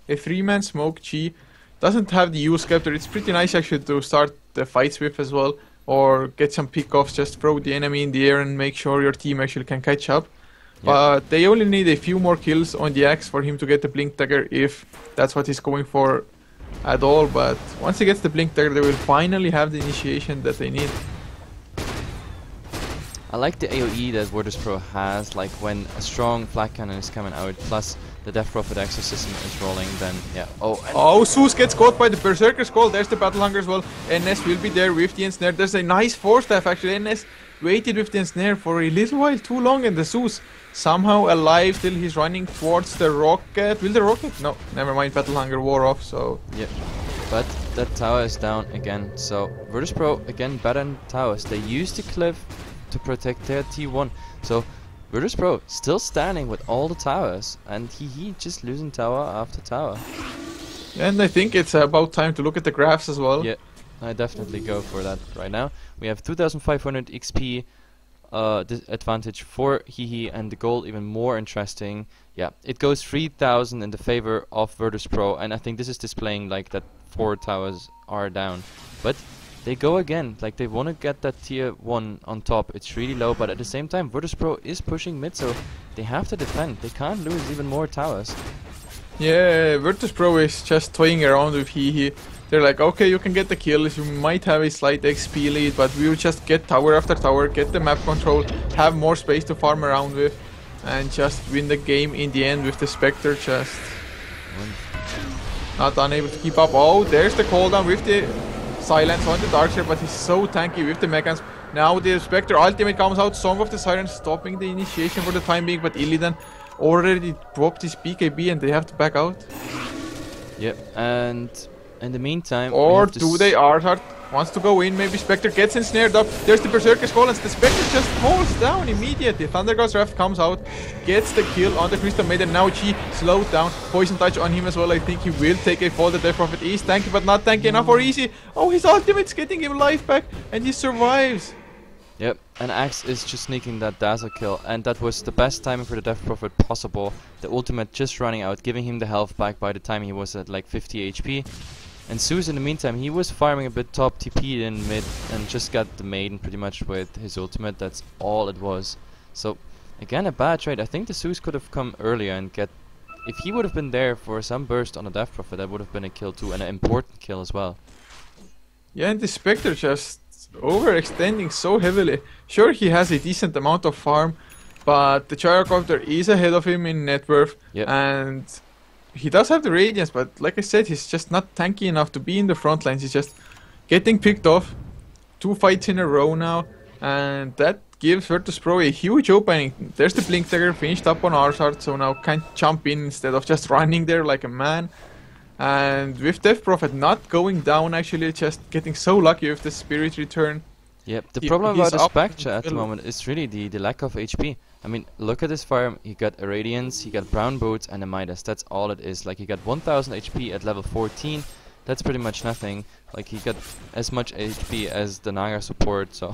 A 3-man smoke. G doesn't have the use scepter. It's pretty nice actually to start the fights with as well, or get some pickoffs. Just throw the enemy in the air and make sure your team actually can catch up. Yep. But they only need a few more kills on the Axe for him to get the Blink Dagger, if that's what he's going for at all. But once he gets the Blink Dagger, they will finally have the initiation that they need. I like the AoE that Virtus Pro has, like when a strong flat cannon is coming out, plus the Death Prophet Exorcism is rolling, then yeah. Oh, Zeus gets caught by the Berserker's Call. There's the Battle Hunger as well. NS will be there with the Ensnare. There's a nice 4-staff actually. NS waited with the Ensnare for a little while too long, and the Zeus somehow alive till he's running towards the rocket. Will the rocket? No, never mind. Battle Hunger wore off, so... Yep. But that tower is down again, so Virtus Pro again better than towers. They used the cliff to protect their T1. So Virtus Pro still standing with all the towers, and he just losing tower after tower. And I think it's about time to look at the graphs as well. Yeah, I definitely go for that right now. We have 2500 XP advantage for Hehe, and the goal even more interesting. Yeah, it goes 3000 in the favor of Virtus Pro, and I think this is displaying like that 4 towers are down. But they go again, like they want to get that tier 1 on top. It's really low, but at the same time Virtus Pro is pushing mid, so they have to defend. They can't lose even more towers. Yeah, Virtus Pro is just toying around with Hehe. They're like, okay, you can get the kills, you might have a slight XP lead, but we will just get tower after tower, get the map control, have more space to farm around with, and just win the game in the end with the Spectre just not unable to keep up. Oh, there's the cooldown with the silence on the Darkseer, but he's so tanky with the mechans. Now the Spectre ultimate comes out, Song of the Siren stopping the initiation for the time being, but Illidan already dropped his BKB and they have to back out. Yep, and in the meantime... Or do they? Arthur wants to go in, maybe Spectre gets ensnared up. There's the Berserker's Call and the Spectre just falls down immediately. Thunder God's Wrath comes out, gets the kill on the Crystal Maiden. Now G slowed down, Poison Touch on him as well. I think he will take a fall. The Death Prophet is tanky, but not tanky enough for Easy. Oh, his ultimate's getting him life back and he survives. Yep, and Axe is just sneaking that Dazzle kill, and that was the best timing for the Death Prophet possible. The ultimate just running out, giving him the health back by the time he was at like 50 HP. And Zeus in the meantime, he was farming a bit top, TP'd in mid, and just got the Maiden pretty much with his ultimate. That's all it was. So, again, a bad trade. I think the Zeus could have come earlier and get... If he would have been there for some burst on the Death Prophet, that would have been a kill too, and an important kill as well. Yeah, and the Spectre just overextending so heavily. Sure, he has a decent amount of farm, but the Gyrocopter is ahead of him in net worth, and he does have the Radiance, but like I said, he's just not tanky enough to be in the front lines. He's just getting picked off. 2 fights in a row now, and that gives Virtus Pro a huge opening. There's the Blink Dagger finished up on Arsart, so now can jump in instead of just running there like a man. And with Death Prophet not going down, actually just getting so lucky with the Spirit Return. Yep, the problem about he's the up Spectre at the well. moment is really the lack of HP. I mean, look at this farm. He got a Radiance, he got Brown Boots, and a Midas. That's all it is. Like, he got 1000 HP at level 14. That's pretty much nothing. Like, he got as much HP as the Naga support, so...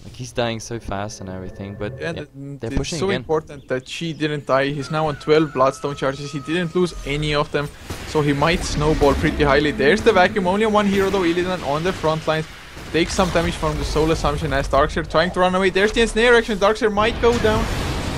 like, he's dying so fast and everything, but Yeah, yeah, they're it's pushing so again. important that she didn't die. He's now on 12 Bloodstone charges. He didn't lose any of them, so he might snowball pretty highly. There's the vacuum. Only one hero though, Illidan on the front lines. Takes some damage from the Soul Assumption as Darkseer trying to run away. There's the ensnare action. Darkseer might go down.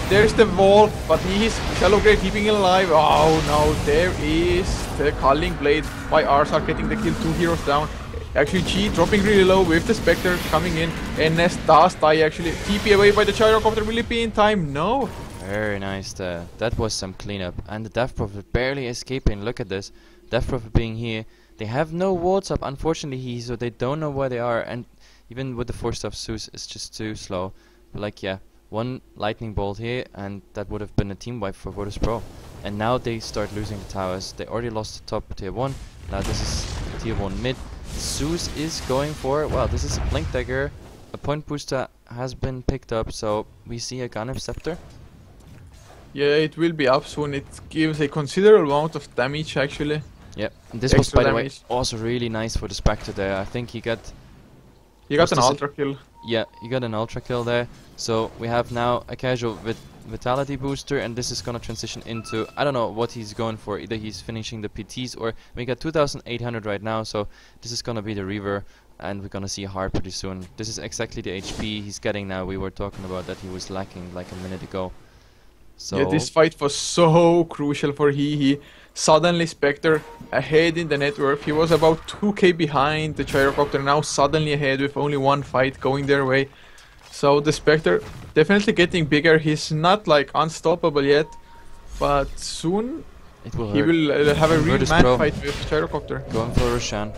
There's the wall, but he's Shallow Grave keeping him alive. Oh no, there is the Culling Blade by Arsar getting the kill. 2 heroes down. Actually, G dropping really low with the Spectre coming in. NS does die actually. TP away by the Gyrocopter. Will it be in time? No. Very nice there. That was some cleanup. And the Death Prophet barely escaping. Look at this. Death Prophet being here. They have no wards up, unfortunately, so they don't know where they are. And even with the 4-star Zeus, it's just too slow. But like, yeah, one lightning bolt here, and that would have been a team wipe for Virtus Pro. And now they start losing the towers. They already lost the top tier 1. Now this is tier 1 mid. Zeus is going for, well, this is a Blink Dagger. A point booster has been picked up, so we see a Ganev Scepter. Yeah, it will be up soon. It gives a considerable amount of damage actually. Yep, and this was, Extra by the way, damage. also really nice for the Spectre there. I think he got... You got Was an this a- ultra kill. Yeah, he got an ultra kill there. So we have now a casual with vitality booster, and this is gonna transition into, I don't know what he's going for. Either he's finishing the PTs, or we got 2800 right now, so this is gonna be the Reaver, and we're gonna see Heart pretty soon. This is exactly the HP he's getting now. We were talking about that he was lacking like a minute ago. So Yeah, this fight was so crucial for Hehe. Suddenly Spectre ahead in the net worth. He was about 2k behind the Gyrocopter, now suddenly ahead with only one fight going their way. So the Spectre definitely getting bigger. He's not like unstoppable yet, but soon it will he hurt. will have a real Virtus man Pro. fight with Gyrocopter. Going for Roshan,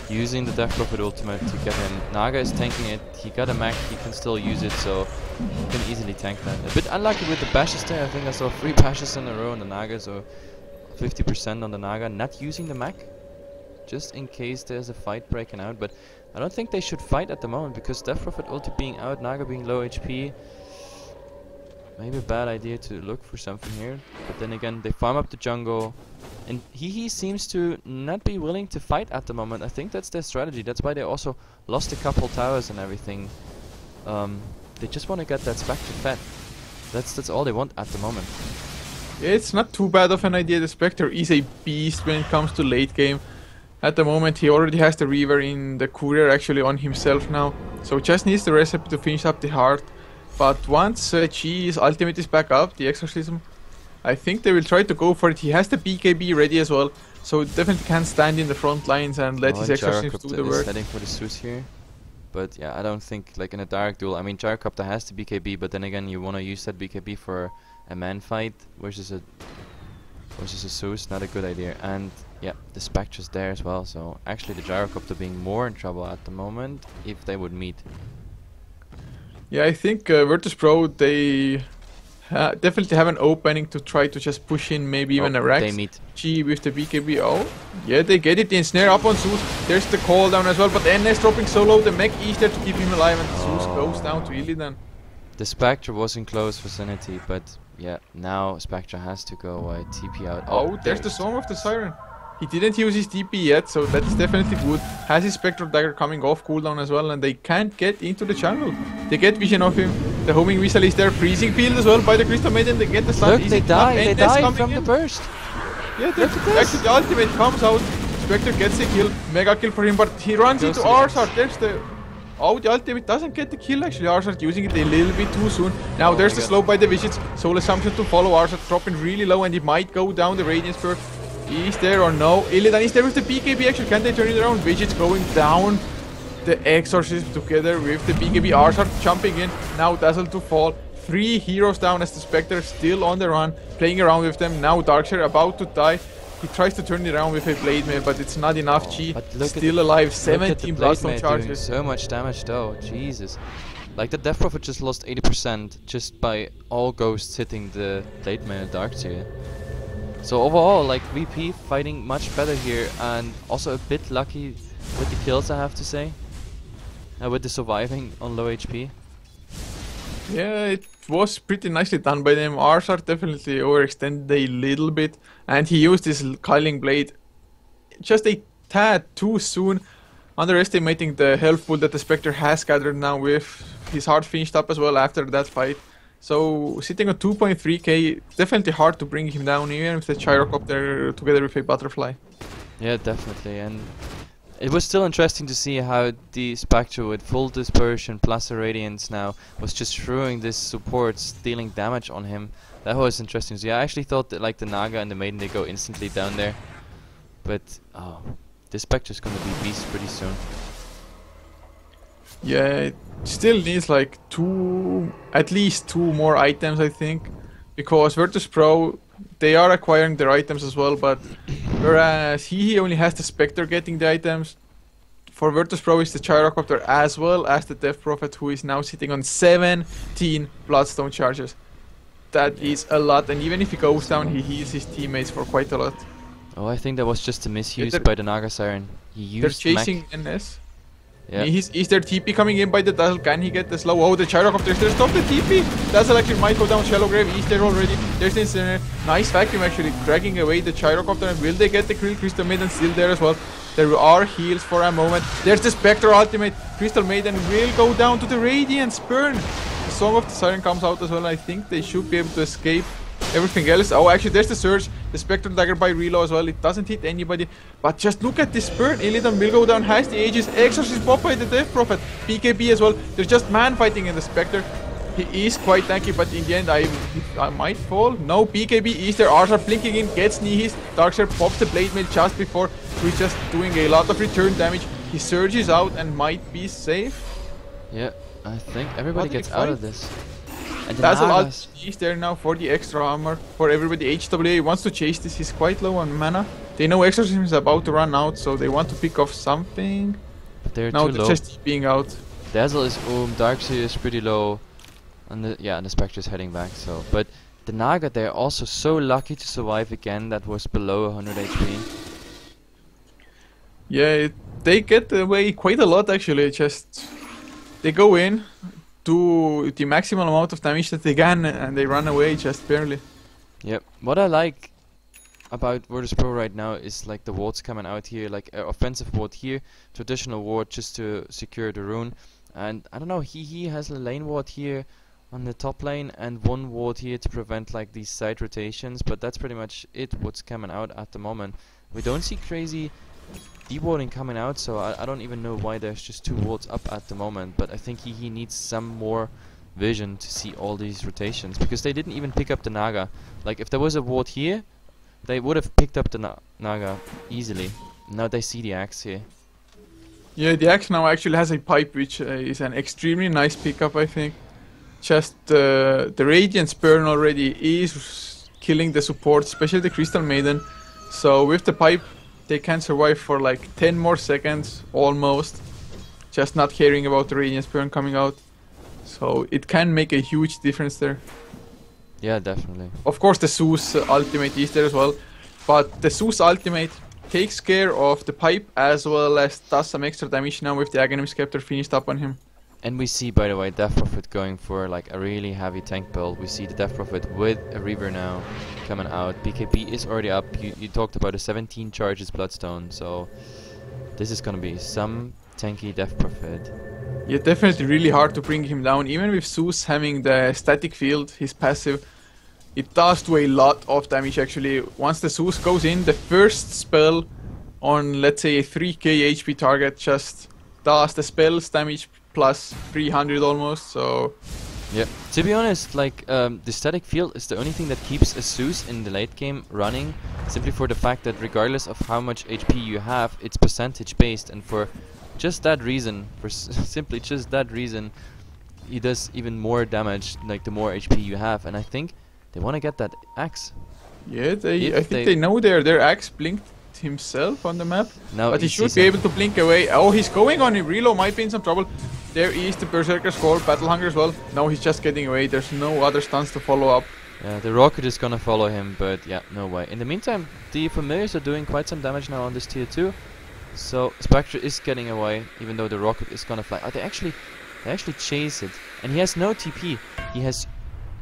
using the Death Prophet ultimate to get him. Naga is tanking it. He got a mech, he can still use it, so he can easily tank that. A bit unlucky with the bashes there. I think I saw 3 bashes in a row on the Naga, so 50% on the Naga. Not using the mech, just in case there's a fight breaking out. But I don't think they should fight at the moment, because Death Prophet ulti being out, Naga being low HP. Maybe a bad idea to look for something here. But then again, they farm up the jungle. And Hehe seems to not be willing to fight at the moment. I think that's their strategy. That's why they also lost a couple towers and everything. They just want to get that Spectre fed. That's all they want at the moment. It's not too bad of an idea. The Spectre is a beast when it comes to late game. At the moment he already has the Reaver in the courier actually on himself now. So just needs the recipe to finish up the heart. But once Chi's ultimate is back up, the Exorcism, I think they will try to go for it. He has the BKB ready as well. So definitely can stand in the front lines and let his Exorcism do the work. Heading for the Zeus here. But yeah, I don't think, like in a direct duel, I mean Gyrocopter has the BKB, but then again you want to use that BKB for a man fight versus a Zeus, not a good idea. And yeah, the Spectre's there as well, so actually the Gyrocopter being more in trouble at the moment if they would meet. Yeah, I think Virtus Pro, they definitely have an opening to try to just push in maybe even a Rex. They meet. G with the BKB. Oh, yeah, they get it. The ensnare up on Zeus. There's the call down as well, but NS dropping so low. The mech is there to keep him alive, and Zeus goes down to Illidan. The Spectre was in close vicinity, but yeah, now Spectre has to go TP out. Oh, there's the Song of the Siren. He didn't use his TP yet, so that is definitely good. Has his Spectral Dagger coming off cooldown as well, and they can't get into the jungle. They get vision of him. The homing missile is there. Freezing field as well by the Crystal Maiden. They get the stun. Look, Easy they enough. die. They NS die coming from in. the burst. Yeah, actually the ultimate comes out. Spectre gets a kill. Mega kill for him, but he runs Goes into to the Arsart. There's the... Oh, the ultimate doesn't get the kill actually. Arsart using it a little bit too soon. Now there's the slow by the Visits. Soul Assumption to follow. Arsart dropping really low, and he might go down the Radiance Spur. Is there or no? Illidan is there with the BKB actually. Can they turn it around? Visits going down. The Exorcism together with the BKB. Arsart jumping in. Now Dazzle to fall. 3 heroes down as the Spectre still on the run. Playing around with them. Now Darkseer about to die. He tries to turn it around with a Blade Mail, but it's not enough. G still alive. 17 Bloodstone charges. So much damage though. Jesus. Like the Death Prophet just lost 80% just by all ghosts hitting the Blade Mail Darkseer. So overall, like VP fighting much better here, and also a bit lucky with the kills, I have to say. With the surviving on low HP. Yeah, it was pretty nicely done by them. Arsar definitely overextended a little bit, and he used his Kyling Blade just a tad too soon, underestimating the health pool that the Spectre has gathered now with his heart finished up as well after that fight. So sitting at 2.3k, definitely hard to bring him down even with the Gyrocopter together with a Butterfly. Yeah, definitely, and it was still interesting to see how the Spectre with full dispersion plus a Radiance now was just throwing this support, dealing damage on him. That was interesting to see. I actually thought that like the Naga and the Maiden, they go instantly down there. But, oh, this Spectre's gonna be beast pretty soon. Yeah, it still needs like at least two more items, I think. Because Virtus Pro, they are acquiring their items as well, but whereas he only has the Spectre getting the items, for Virtus Pro is the Gyrocopter as well as the Death Prophet, who is now sitting on 17 Bloodstone charges. That is a lot, and even if he goes down, he heals his teammates for quite a lot. Oh, I think that was just a misuse by the Naga Siren. He used They're chasing NS. Yeah. Is there TP coming in by the Dazzle? Can he get the slow? Oh, the Gyrocopter is there. Stop the TP! Dazzle actually might go down. Shallow Grave is there already. There's this nice vacuum actually dragging away the Gyrocopter. And will they get the Crystal Maiden still there as well? There are heals for a moment. There's the Spectre ultimate. Crystal Maiden will go down to the Radiance Burn. The Song of the Siren comes out as well. I think they should be able to escape everything else. Oh, actually, there's the Surge. The Spectre Dagger by Reload as well. It doesn't hit anybody. But just look at this burn. Illidan will go down, has the Aegis. Exorcist pop by the Death Prophet. BKB as well. There's just man fighting in the Spectre. He is quite tanky, but in the end, I might fall. No, BKB is there. Arsar blinking in, gets Nihis. Darkseer pops the Blade Mail just before. He's just doing a lot of return damage. He surges out and might be safe. Yeah, I think everybody gets out of this. And the Dazzle Nagas. is there now for the extra armor for everybody. HWA wants to chase this. He's quite low on mana. They know Exorcism is about to run out, so they want to pick off something. But they're Now too they're low. just being out. Dazzle is Darkseer is pretty low. And the Spectre is heading back, so. But the Naga, they're also so lucky to survive again. That was below 100 HP. Yeah, they get away quite a lot actually. Just they go in, do the maximum amount of damage that they can, and they run away just barely. Yep. What I like about Virtus Pro right now is like the wards coming out here, like offensive ward here, traditional ward just to secure the rune, and I don't know. He has a lane ward here on the top lane and one ward here to prevent like these side rotations, but that's pretty much it. What's coming out at the moment. We don't see crazy dewarding coming out, so I don't even know why there's just two wards up at the moment, but I think he needs some more vision to see all these rotations, because they didn't even pick up the Naga. Like if there was a ward here, they would have picked up the Naga easily. Now they see the axe here. Yeah, the axe now actually has a pipe, which is an extremely nice pickup, I think. Just the Radiance Burn already is killing the support, especially the Crystal Maiden. So with the pipe, they can survive for like 10 more seconds, almost. Just not caring about the Radiance Burn coming out. So it can make a huge difference there. Yeah, definitely. Of course the Zeus ultimate is there as well. But the Zeus ultimate takes care of the pipe as well as does some extra damage now with the Aghanim Scepter finished up on him. And we see, by the way, Death Prophet going for like a really heavy tank build. We see the Death Prophet with a Reaver now coming out. BKB is already up. You talked about a 17 charges Bloodstone, so this is gonna be some tanky Death Prophet. Yeah, definitely really hard to bring him down. Even with Zeus having the static field, his passive, it does do a lot of damage actually. Once the Zeus goes in, the first spell on, let's say, a 3k HP target just does the spell's damage plus 300 almost, so... Yeah, to be honest, like, the static field is the only thing that keeps a Zeus in the late game running, simply for the fact that regardless of how much HP you have, it's percentage based, and for just that reason, simply just that reason, he does even more damage, like the more HP you have, and I think they want to get that axe. Yeah, I think they know their axe blinked himself on the map, now but he should be able to blink away. Oh, he's going on him. Reload might be in some trouble. There is the Berserker's Call, Battle Hunger as well. No, he's just getting away. There's no other stuns to follow up. Yeah, the rocket is gonna follow him, but yeah, no way. In the meantime, the familiars are doing quite some damage now on this tier 2. So Spectre is getting away, even though the rocket is gonna fly. Oh, they actually chase it, and he has no TP. He has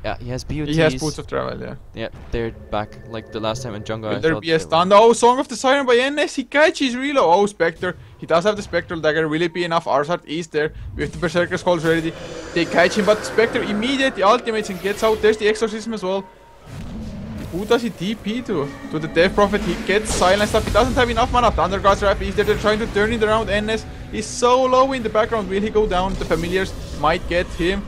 BOTs. He has boots of travel, yeah. Yeah, they're back like the last time in jungle. Will there be a stun? Oh, Song of the Siren by NS. He catches reload. Oh, Spectre. He does have the Spectral Dagger. Will it be enough? Arsart is there with the Berserker's Calls ready. They catch him, but Spectre immediately ultimates and gets out. There's the Exorcism as well. Who does he TP to? To the Death Prophet. He gets silenced up. He doesn't have enough mana. Thunder God's Wrath is there. They're trying to turn it around. NS is so low in the background. Will he go down? The familiars might get him.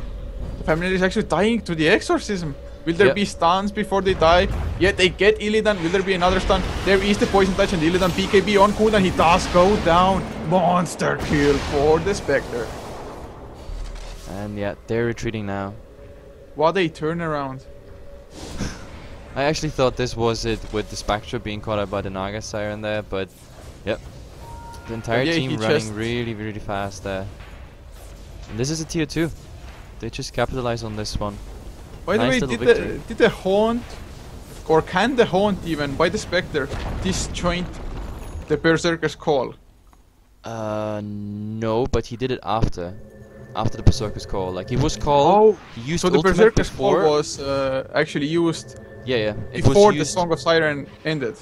The familiar is actually dying to the Exorcism. Will there be stuns before they die? Yeah, they get Illidan. Will there be another stun? There is the Poison Touch and Illidan BKB on cooldown. He does go down. Monster kill for the Spectre. And yeah, they're retreating now. What a turnaround. I actually thought this was it with the Spectre being caught out by the Naga Siren there, but yep. The entire team running really, really fast there. And this is a tier 2. They just capitalize on this one. By the way, did the Haunt, or can the Haunt even, by the Spectre, disjoint the Berserker's Call? No, but he did it after the Berserker's Call. Like, he was called, he used so the Berserker's Call was actually used before the Song of Siren ended.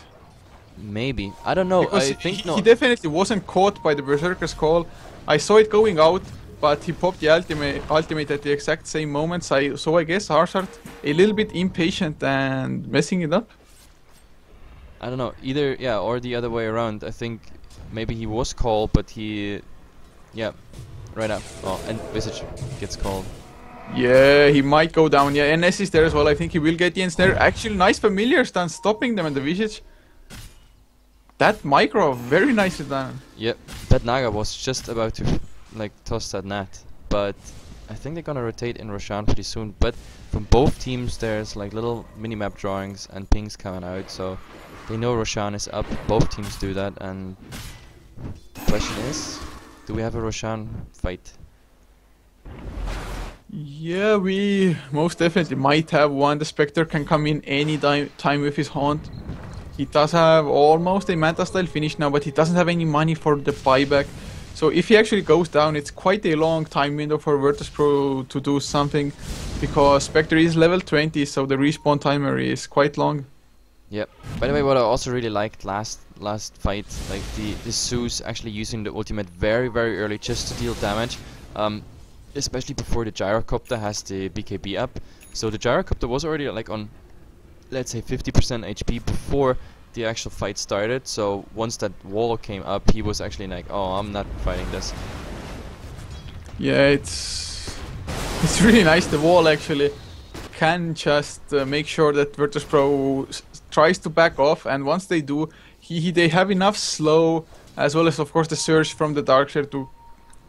Maybe. I don't know. Because I think he definitely wasn't caught by the Berserker's Call. I saw it going out, but he popped the ultimate at the exact same moment. So I guess Arsart a little bit impatient and messing it up. I don't know. Either, yeah, or the other way around. I think maybe he was called, but he... Yeah, right up. Oh, and Visage gets called. Yeah, he might go down. Yeah, NS is there as well. I think he will get the ensnare. Actually, nice familiar stun stopping them, and the Visage. That micro, very nicely done. Yep, that Naga was just about to like toss that net, but I think they're gonna rotate in Roshan pretty soon. But from both teams there's like little minimap drawings and pings coming out, so they know Roshan is up. Both teams do that, and the question is, do we have a Roshan fight? Yeah, we most definitely might have one. The Spectre can come in any time with his Haunt. He does have almost a Manta style finish now, but he doesn't have any money for the buyback. So if he actually goes down, it's quite a long time window for Virtus.pro to do something, because Spectre is level 20, so the respawn timer is quite long. Yep. By the way, what I also really liked last fight, like the Zeus actually using the ultimate very, very early just to deal damage, especially before the Gyrocopter has the BKB up. So the Gyrocopter was already like on, let's say, 50% HP before the actual fight started. So once that wall came up, he was actually like, oh, I'm not fighting this. Yeah, it's really nice. The wall actually can just make sure that Virtus.pro tries to back off, and once they do, they have enough slow, as well as of course the surge from the Darkseer to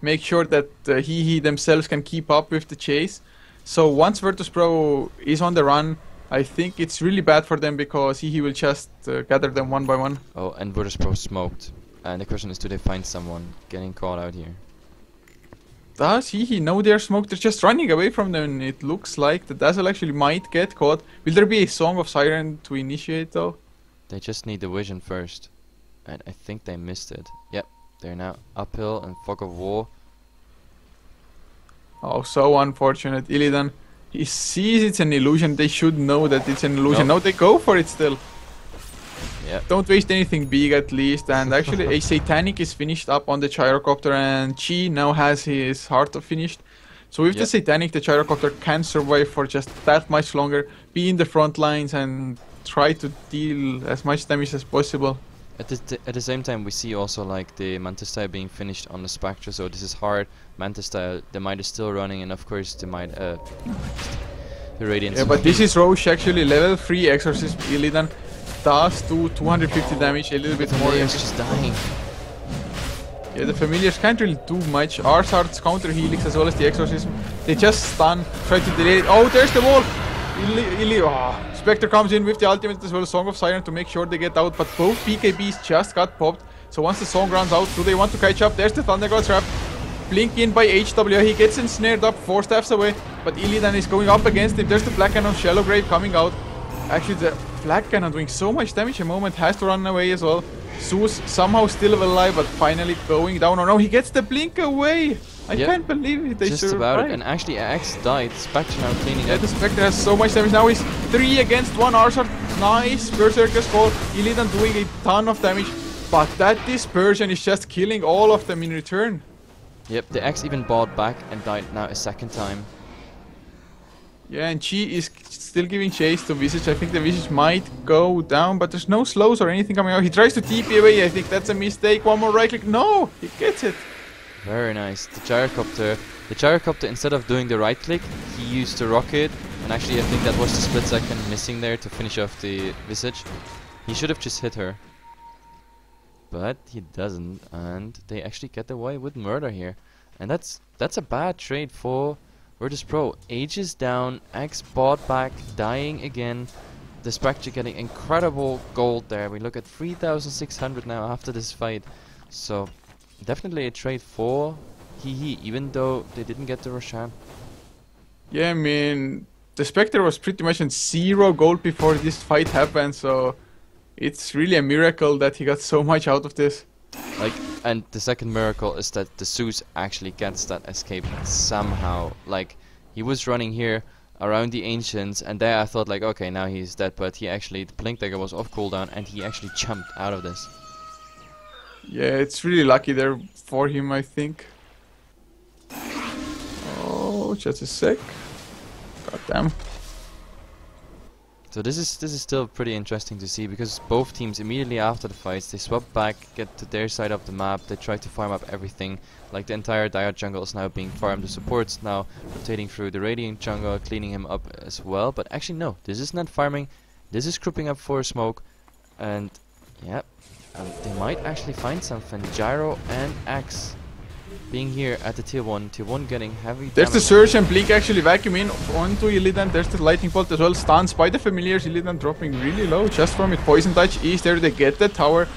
make sure that Hehe themselves can keep up with the chase. So once Virtus.pro is on the run, I think it's really bad for them, because Hehe will just gather them one by one. Oh, and Virtus.pro smoked. And the question is, do they find someone getting caught out here? Does Hehe know they're smoked? They're just running away from them, and it looks like the Dazzle actually might get caught. Will there be a Song of Siren to initiate though? They just need the vision first. And I think they missed it. Yep, they're now uphill and Fog of War. Oh, so unfortunate. Illidan, he sees it's an illusion. They should know that it's an illusion. No, they go for it still. Yeah. Don't waste anything big at least. And actually a Satanic is finished up on the Gyrocopter, and Chi now has his Heart of finished. So with the Satanic, the Gyrocopter can survive for just that much longer, be in the front lines and try to deal as much damage as possible. At the same time, we see also like the Mantis style being finished on the Spectre, so this is hard. Mantis style, the Might is still running, and of course the Might, the Radiance. Yeah, but this is Roche actually, level 3 Exorcism. Illidan does do 250 damage, a little bit more. Familiars just dying. Yeah, the Familiars can't really do much. Arsart's counter Helix as well as the Exorcism, they just stun, try to delay it. Oh, there's the wall! Spectre comes in with the ultimate as well, Song of Siren, to make sure they get out, but both BKBs just got popped. So once the song runs out, do they want to catch up? There's the Thunder God's Trap. blink in by HW. He gets ensnared up 4 steps away, but Illidan is going up against him. There's the Black Cannon, Shallow Grave coming out. Actually, the Black Cannon doing so much damage. A moment has to run away as well. Zeus somehow still alive, but finally going down. Oh no, he gets the blink away. I can't believe it. They just survived. about it. And actually, Axe died. Spectre now cleaning up. The Spectre has so much damage. Now he's 3 against 1. Arsart, nice Berserker's call. Illidan doing a ton of damage. But that dispersion is just killing all of them in return. Yep, the Axe even bought back and died now a second time. Yeah, and she is still giving chase to Visage. I think the Visage might go down, but there's no slows or anything coming out. He tries to TP away. I think that's a mistake. One more right click. No, he gets it. Very nice. The gyrocopter, instead of doing the right click, he used the rocket. And actually, I think that was the split second missing there to finish off the Visage. He should have just hit her. But he doesn't, and they actually get away with murder here. And that's a bad trade for Virtus Pro. Ages down, Axe bought back, dying again. The Spectre getting incredible gold there. We look at 3,600 now after this fight. So definitely a trade for Hehe, even though they didn't get the Roshan. Yeah, I mean, the Spectre was pretty much on 0 gold before this fight happened, so it's really a miracle that he got so much out of this. Like, and the second miracle is that the Zeus actually gets that escape somehow. Like, he was running here around the Ancients, and there I thought like, okay, now he's dead, but he actually, the Blink Dagger was off cooldown, and he actually jumped out of this. Yeah, it's really lucky there for him, I think. Oh, just a sec. God damn. So this is still pretty interesting to see, because both teams immediately after the fights, they swap back, get to their side of the map, they try to farm up everything. Like the entire Diode jungle is now being farmed, the support's now rotating through the Radiant jungle, cleaning him up as well. But actually no, this is not farming, this is grouping up for a smoke. And yeah, they might actually find something. Gyro and Axe being here at the tier 1 getting heavy There's damage. the Surge and Blink actually vacuum in onto Illidan. There's the Lightning Bolt as well. Stuns by the Familiars. Illidan dropping really low just from it. Poison Touch is there. They get the tower.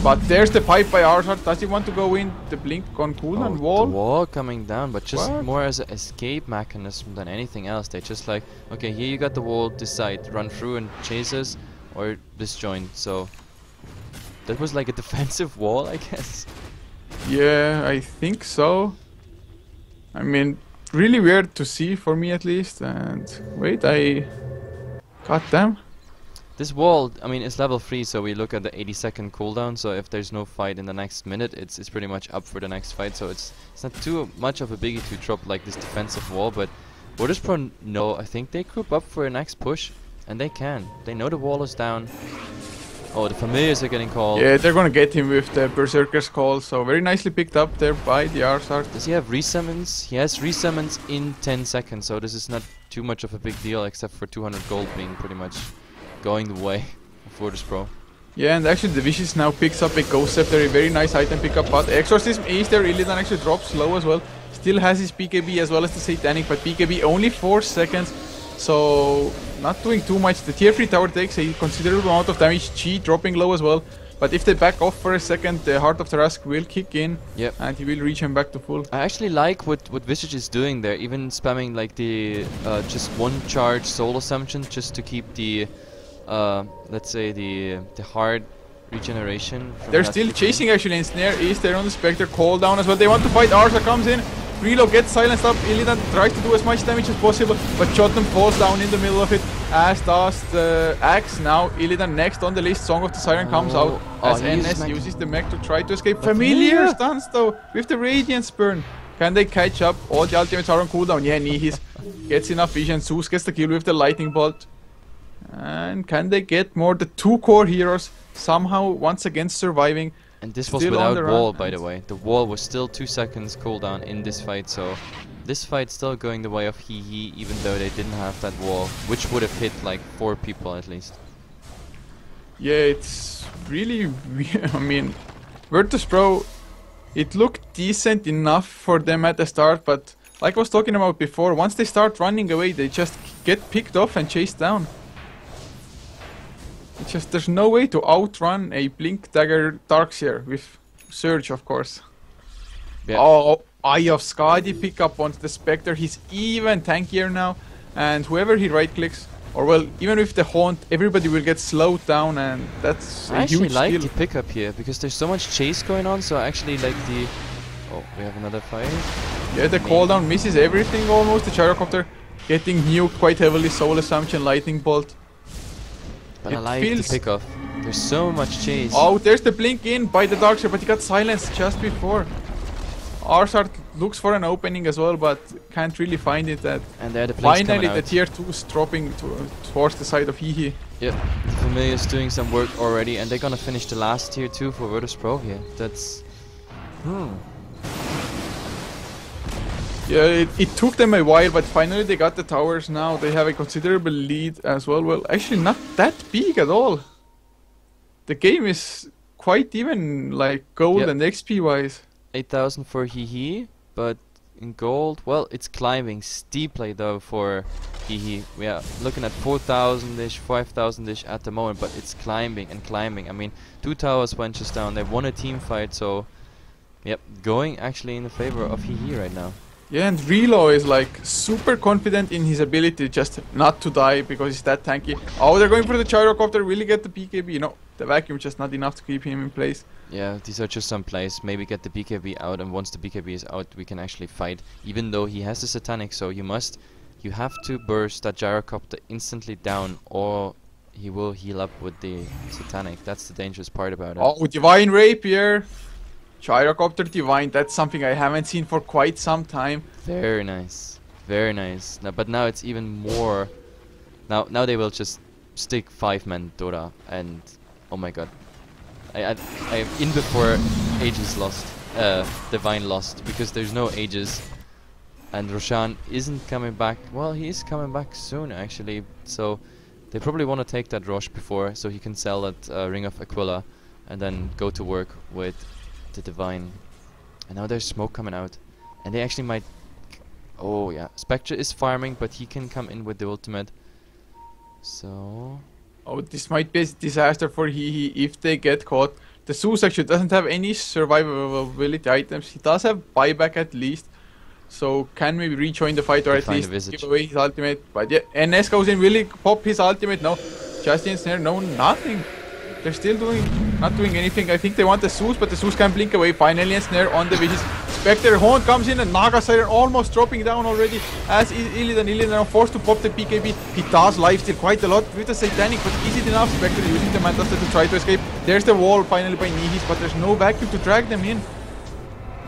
But there's the pipe by Arsart. Does he want to go in? The Blink on cooldown wall. The wall coming down, but just What? more as an escape mechanism than anything else. They just like, okay, here you got the wall, decide, run through and chase us, or disjoin. So that was like a defensive wall, I guess. Yeah, I think so. I mean, really weird to see for me at least. And wait, God damn. This wall, I mean, it's level 3, so we look at the 80-second cooldown. So if there's no fight in the next minute, it's pretty much up for the next fight. So it's not too much of a biggie to drop like this defensive wall. But Virtus Pro, no, I think they group up for a next push, and they can. They know the wall is down. Oh, the Familiars are getting called. Yeah, they're gonna get him with the Berserker's call, so very nicely picked up there by the Arsart. Does he have resummons? He has resummons in 10 seconds, so this is not too much of a big deal, except for 200 gold being pretty much going the way of Virtus Pro. Yeah, and actually the Vicious now picks up a Ghost Scepter, a very nice item pickup, but Exorcism is there. Illidan actually drops low as well. Still has his BKB as well as the Satanic, but BKB only 4 seconds. So, not doing too much. The tier 3 tower takes a considerable amount of damage. Chi dropping low as well. But if they back off for a second, the Heart of Tarask will kick in. Yep. And he will reach him back to full. I actually like what Visage is doing there, even spamming like the just one charge soul assumption just to keep the let's say the hard regeneration. They're still chasing actually, and Snare is there on the Spectre. Call down as well. They want to fight. Arsa comes in. Reload gets silenced up. Illidan tries to do as much damage as possible, but Jotunn falls down in the middle of it, as does the Axe. Now Illidan next on the list. Song of the Siren comes out as NS uses the mech to try to escape. Familiar stuns though with the Radiance Burn. Can they catch up? All the ultimates are on cooldown. Yeah, Nihis gets enough vision. Zeus gets the kill with the Lightning Bolt. And can they get more? The 2 core heroes somehow once again surviving. And this was Still without wall, by the way. The wall was still 2 seconds cooldown in this fight, so this fight still going the way of Hehe, even though they didn't have that wall, which would have hit like 4 people at least. Yeah, it's really weird. I mean, Virtus Pro, it looked decent enough for them at the start, but like I was talking about before, once they start running away, they just get picked off and chased down. It's just, there's no way to outrun a Blink Dagger Darkseer with Surge, of course. Yeah. Oh, Eye of Skadi pick up onto the Spectre. He's even tankier now. And whoever he right clicks, or well, even with the Haunt, everybody will get slowed down, and that's I a actually huge like deal. the pickup here because there's so much chase going on. So I actually like the. Oh, we have another fight. Yeah, the cooldown misses everything almost. The Gyrocopter getting nuked quite heavily. Soul Assumption, Lightning Bolt. But I It like feels- the pickup. There's so much chase. Oh, there's the blink in by the Darkseer, but he got silenced just before. Arsart looks for an opening as well, but can't really find it. That And there the plays finally coming the out. tier 2's dropping towards the side of Hehe. Yep, the Familiar's doing some work already, and they're gonna finish the last tier 2 for Virtus Pro here. That's. Yeah, it took them a while, but finally they got the towers now. They have a considerable lead as well. Well, actually not that big at all. The game is quite even, like gold Yep. and XP wise. 8,000 for Hehe, but in gold, well, it's climbing steeply though for Hehe. We are looking at 4,000-ish, 5,000-ish at the moment, but it's climbing and climbing. I mean, 2 towers went just down. They won a team fight, so yep, going actually in the favor of Hehe right now. Yeah, and Relo is like super confident in his ability just not to die because he's that tanky. Oh, they're going for the Gyrocopter, really get the BKB. No, the vacuum just not enough to keep him in place. Yeah, these are just some plays. Maybe get the BKB out, and once the BKB is out, we can actually fight. Even though he has the Satanic, so you have to burst that Gyrocopter instantly down, or he will heal up with the Satanic. That's the dangerous part about it. Oh, Divine Rapier. Gyrocopter Divine, that's something I haven't seen for quite some time. Very nice, very nice. Now, but now it's even more. Now they will just stick 5-man Dota, and oh my god, I am in before Aegis lost, Divine lost, because there's no Aegis, and Roshan isn't coming back. Well, he is coming back soon actually, so they probably want to take that Rosh before, so he can sell that Ring of Aquila, and then go to work with the Divine. And now there's smoke coming out, and they actually might. Oh yeah, Spectre is farming, but he can come in with the ultimate. So Oh, this might be a disaster for Hehe if they get caught. The Zeus actually doesn't have any survivability items. He does have buyback at least. So can maybe rejoin the fight or They at find least a Visage. give away his ultimate. But yeah, NS goes in, will he pop his ultimate? No. Justin Snare, no, nothing. They're still not doing anything. I think they want the Zeus, but the Zeus can blink away. Finally, and Snare on the Visage. Spectre Horn comes in, and Naga Siren almost dropping down already. As Illidan now forced to pop the BKB. He does lifesteal quite a lot with the Satanic, but is it enough? Spectre using the Mantis to try to escape. There's the wall finally by Nihis, but there's no vacuum to drag them in.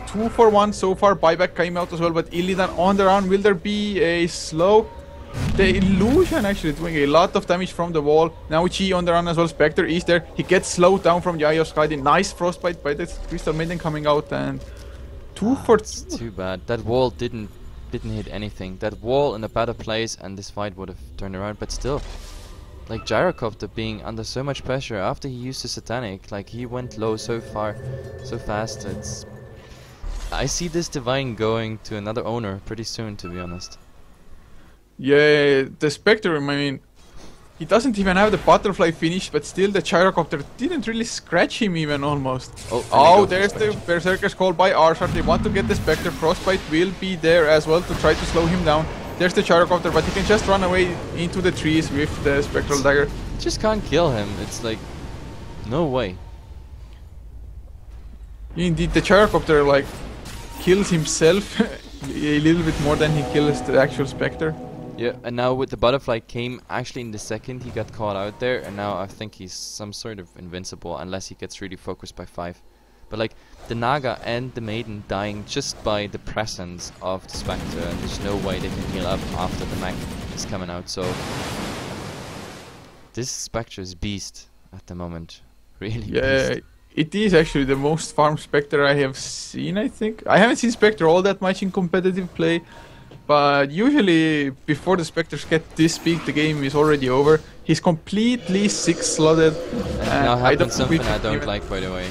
2 for 1 so far. Buyback came out as well, but Illidan on the run. Will there be a slow? The illusion actually doing a lot of damage from the wall. Now Chi on the run as well. Spectre is there. He gets slowed down from the Eye of Skadi. Nice frostbite by the Crystal Maiden coming out, and 2 for 2. it's too bad. That wall didn't hit anything. That wall in a better place, and this fight would have turned around. But still, like Gyrocopter being under so much pressure after he used the Satanic, like he went low so far, so fast. I see this Divine going to another owner pretty soon, to be honest. Yeah, the Spectre, I mean, he doesn't even have the butterfly finish, but still the Gyrocopter didn't really scratch him even almost. Oh, there's the Berserker's call by Arshard. They want to get the Spectre. Frostbite will be there as well to try to slow him down. There's the Gyrocopter, but he can just run away into the trees with the Spectral Dagger. Just can't kill him. It's like, no way. Indeed, the Gyrocopter like kills himself a little bit more than he kills the actual Spectre. Yeah, and now with the butterfly came actually in the second he got caught out there, and now I think he's some sort of invincible unless he gets really focused by 5. But like the Naga and the Maiden dying just by the presence of the Spectre, and there's no way they can heal up after the mech is coming out. So this Spectre is beast at the moment, really. Yeah, beast. it is actually the most farmed Spectre I have seen, I think. I haven't seen Spectre all that much in competitive play, but usually before the Spectres get this big, the game is already over. He's completely 6-slotted. And now happens something we I can don't even- like, by the way.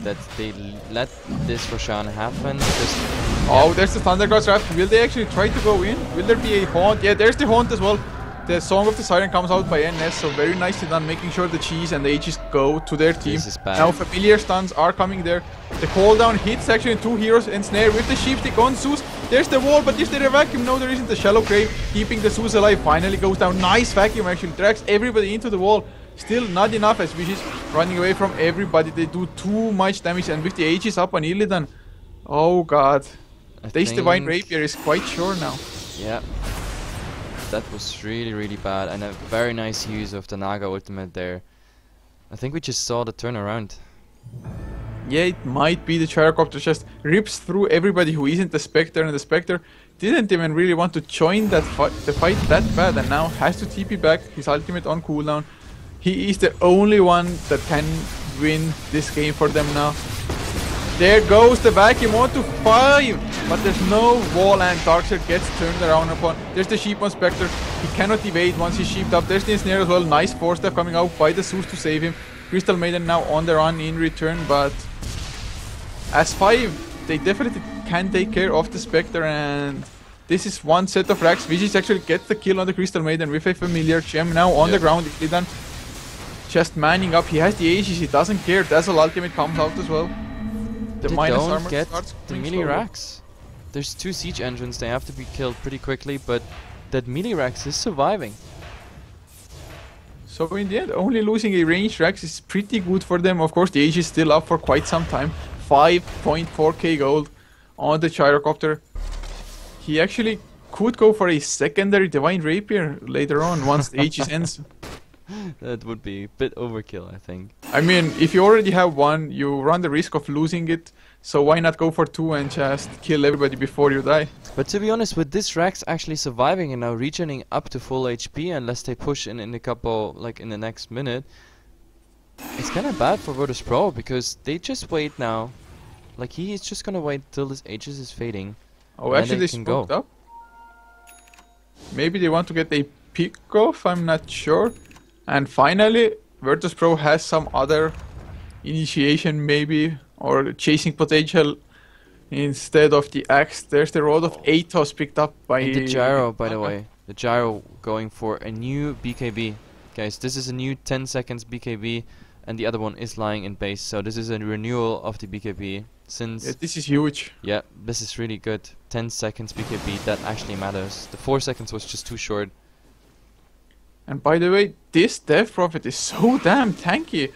That they let this Roshan happen. Oh, there's the Thundercross Raft. Will they actually try to go in? Will there be a Haunt? Yeah, there's the Haunt as well. The Song of the Siren comes out by NS, so very nicely done, making sure the cheese and the Aegis go to their team. This is bad. Now familiar stuns are coming there. The cooldown hits actually 2 heroes and Snare with the sheep stick on Zeus. There's the wall, but is there a vacuum? No, there isn't. The Shallow Grave keeping the Zeus alive finally goes down. Nice vacuum actually, drags everybody into the wall. Still not enough as Vicious running away from everybody. They do too much damage, and with the Aegis up on Illidan, oh god. This Divine Rapier is quite sure now. Yeah. That was really, really bad, and a very nice use of the Naga ultimate there. I think we just saw the turnaround. Yeah, it might be the Gyrocopter just rips through everybody who isn't the Spectre, and the Spectre didn't even really want to join that the fight that bad, and now has to TP back, his ultimate on cooldown. He is the only one that can win this game for them now. There goes the vacuum onto 5, but there's no wall, and Darkseid gets turned around upon. There's the sheep on Spectre. He cannot evade once he's sheeped up. There's the Ensnare as well. Nice force step coming out by the Zeus to save him. Crystal Maiden now on the run in return, but as 5, they definitely can take care of the Spectre, and this is one set of racks. Vicious actually gets the kill on the Crystal Maiden with a familiar gem now on the ground. Illidan just manning up. He has the Aegis. He doesn't care. Dazzle ultimate comes out as well. The They minus don't armor get starts the coming melee slowly. racks. There's 2 siege engines, they have to be killed pretty quickly, but that melee racks is surviving. So in the end, only losing a ranged Rax is pretty good for them. Of course, the Age is still up for quite some time. 5.4k gold on the Gyrocopter. He actually could go for a secondary Divine Rapier later on once the Aegis ends. That would be a bit overkill, I think. I mean, if you already have one, you run the risk of losing it. So why not go for 2 and just kill everybody before you die? But to be honest, with this Rax actually surviving and now regening up to full HP, unless they push in a couple, like in the next minute, it's kind of bad for Virtus Pro, because they just wait now. Like, he is just gonna wait till this Aegis is fading. Oh, and actually then they can go. smoked up. Maybe they want to get a pick off, I'm not sure. And finally, Virtus Pro has some other initiation maybe, or chasing potential instead of the axe. There's the Rod of Athos picked up by... And the Gyro, by the way. The Gyro going for a new BKB. Guys, this is a new 10 seconds BKB, and the other one is lying in base. So this is a renewal of the BKB. Since... Yeah, this is huge. Yeah, this is really good. 10 seconds BKB, that actually matters. The 4 seconds was just too short. And by the way, this Death Prophet is so damn tanky.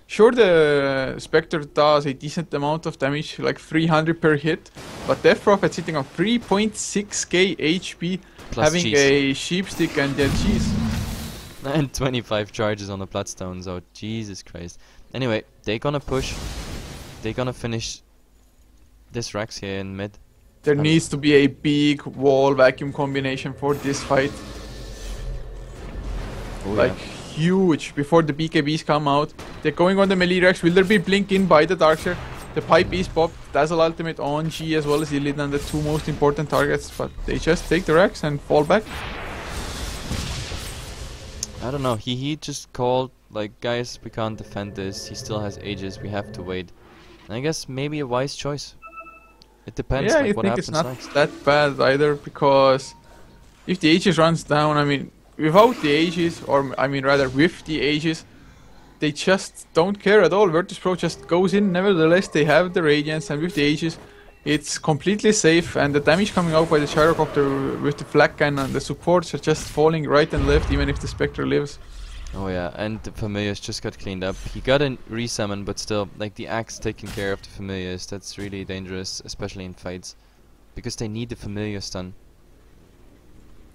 Sure, the Spectre does a decent amount of damage, like 300 per hit, but Death Prophet sitting on 3.6k HP, Plus having cheese. a sheep stick and their cheese. And 25 charges on the Bloodstone, so Jesus Christ. Anyway, they're gonna push. They're gonna finish this Rax here in mid. There needs to be a big wall vacuum combination for this fight. Oh, Like huge before the BKBs come out. They're going on the melee Rex. Will there be blink in by the Darkseid? The pipe is popped. Dazzle ultimate on G as well as Illidan, the 2 most important targets, but they just take the Rex and fall back. I don't know, he just called, like, guys, we can't defend this, he still has Aegis, we have to wait. And I guess maybe a wise choice. It depends, Yeah, like, I what think happens it's not next. that bad either, because if the Aegis runs down, I mean, without the Aegis, or I mean rather with the Aegis, they just don't care at all. Virtus Pro just goes in, nevertheless they have the Radiance, and with the Aegis it's completely safe, and the damage coming out by the Gyrocopter with the flak cannon and the supports are just falling right and left, even if the Spectre lives. Oh yeah, and the Familiars just got cleaned up. He got a resummon, but still, like, the Axe taking care of the Familiars, that's really dangerous, especially in fights. Because they need the Familiar stun.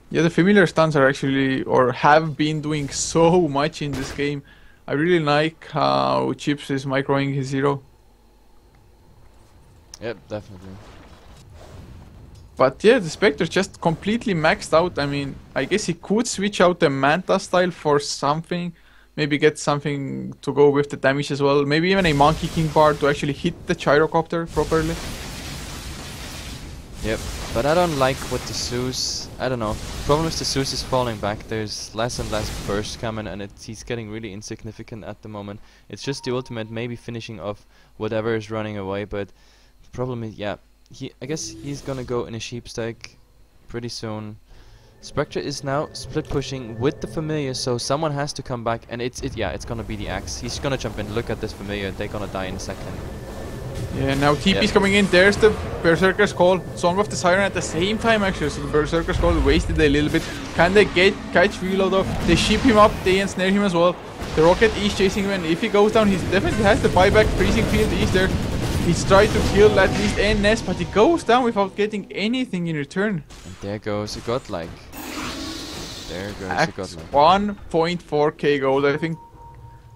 Yeah, the familiar stuns are actually, or have been doing so much in this game. I really like how Chips is microing his hero. Yep, definitely. But yeah, the Spectre just completely maxed out. I mean, I guess he could switch out the Manta style for something. Maybe get something to go with the damage as well. Maybe even a Monkey King bar to actually hit the Gyrocopter properly. Yep, but I don't like what the Zeus, I don't know. Problem is the Zeus is falling back, there's less and less burst coming, and he's getting really insignificant at the moment. It's just the ultimate maybe finishing off whatever is running away, but the problem is, yeah, I guess he's gonna go in a sheep stack pretty soon. Spectre is now split pushing with the familiar, so someone has to come back, and it's gonna be the Axe. He's gonna jump in. Look at this familiar. They're gonna die in a second. Yeah, now TP's coming in. There's the Berserker's Call. Song of the Siren at the same time, actually. So the Berserker's Call wasted a little bit. Can they catch reload off? They ship him up. They ensnare him as well. The Rocket is chasing him, and if he goes down, he definitely has the buyback. Freezing Field is there. He's tried to kill at least NS, but he goes down without getting anything in return. And there goes a godlike. There goes a godlike. 1.4k gold. I think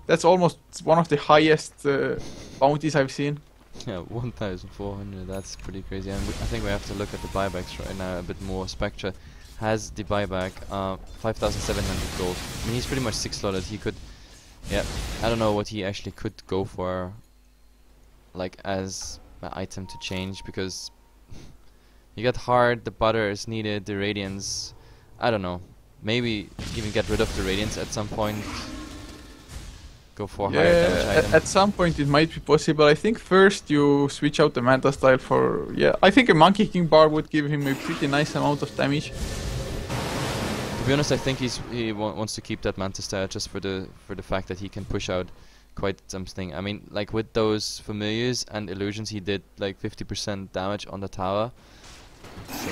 that's almost one of the highest bounties I've seen. Yeah, 1,400. That's pretty crazy. And I think we have to look at the buybacks right now a bit more. Spectre has the buyback, 5,700 gold. I mean, he's pretty much 6-slotted. He could, yeah, I don't know what he actually could go for, like as an item to change, because you got hard, the butter is needed, the radiance. I don't know. Maybe even get rid of the radiance at some point. Go for higher damage item. At some point it might be possible. I think first you switch out the Manta style for, yeah, I think a Monkey King bar would give him a pretty nice amount of damage. To be honest, I think he wants to keep that Manta style just for the fact that he can push out quite something. I mean, like with those familiars and illusions, he did like 50% damage on the tower. So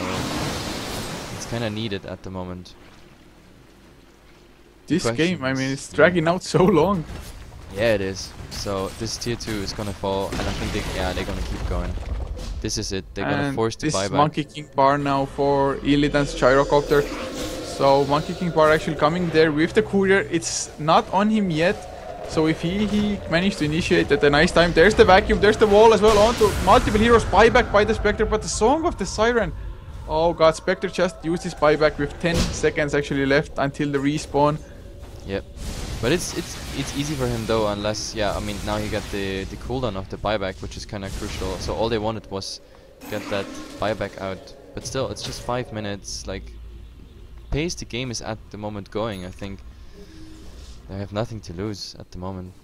it's kind of needed at the moment. This game, I mean, it's dragging out so long. Yeah, it is. So this tier 2 is gonna fall, and I think they're gonna keep going. This is it. They're gonna force the buyback. This Monkey King bar now for Illidan's Gyrocopter. So Monkey King bar actually coming there with the courier. It's not on him yet. So if he managed to initiate at a nice time, there's the vacuum, there's the wall as well. Onto multiple heroes, buyback by the Spectre, but the Song of the Siren. Oh god, Spectre just used his buyback with 10 seconds actually left until the respawn. Yep. But it's easy for him though, unless, yeah, I mean, now he got the cooldown of the buyback, which is kind of crucial. So all they wanted was get that buyback out. But still, it's just 5 minutes. Like, pace the game is at the moment going. I think they have nothing to lose at the moment.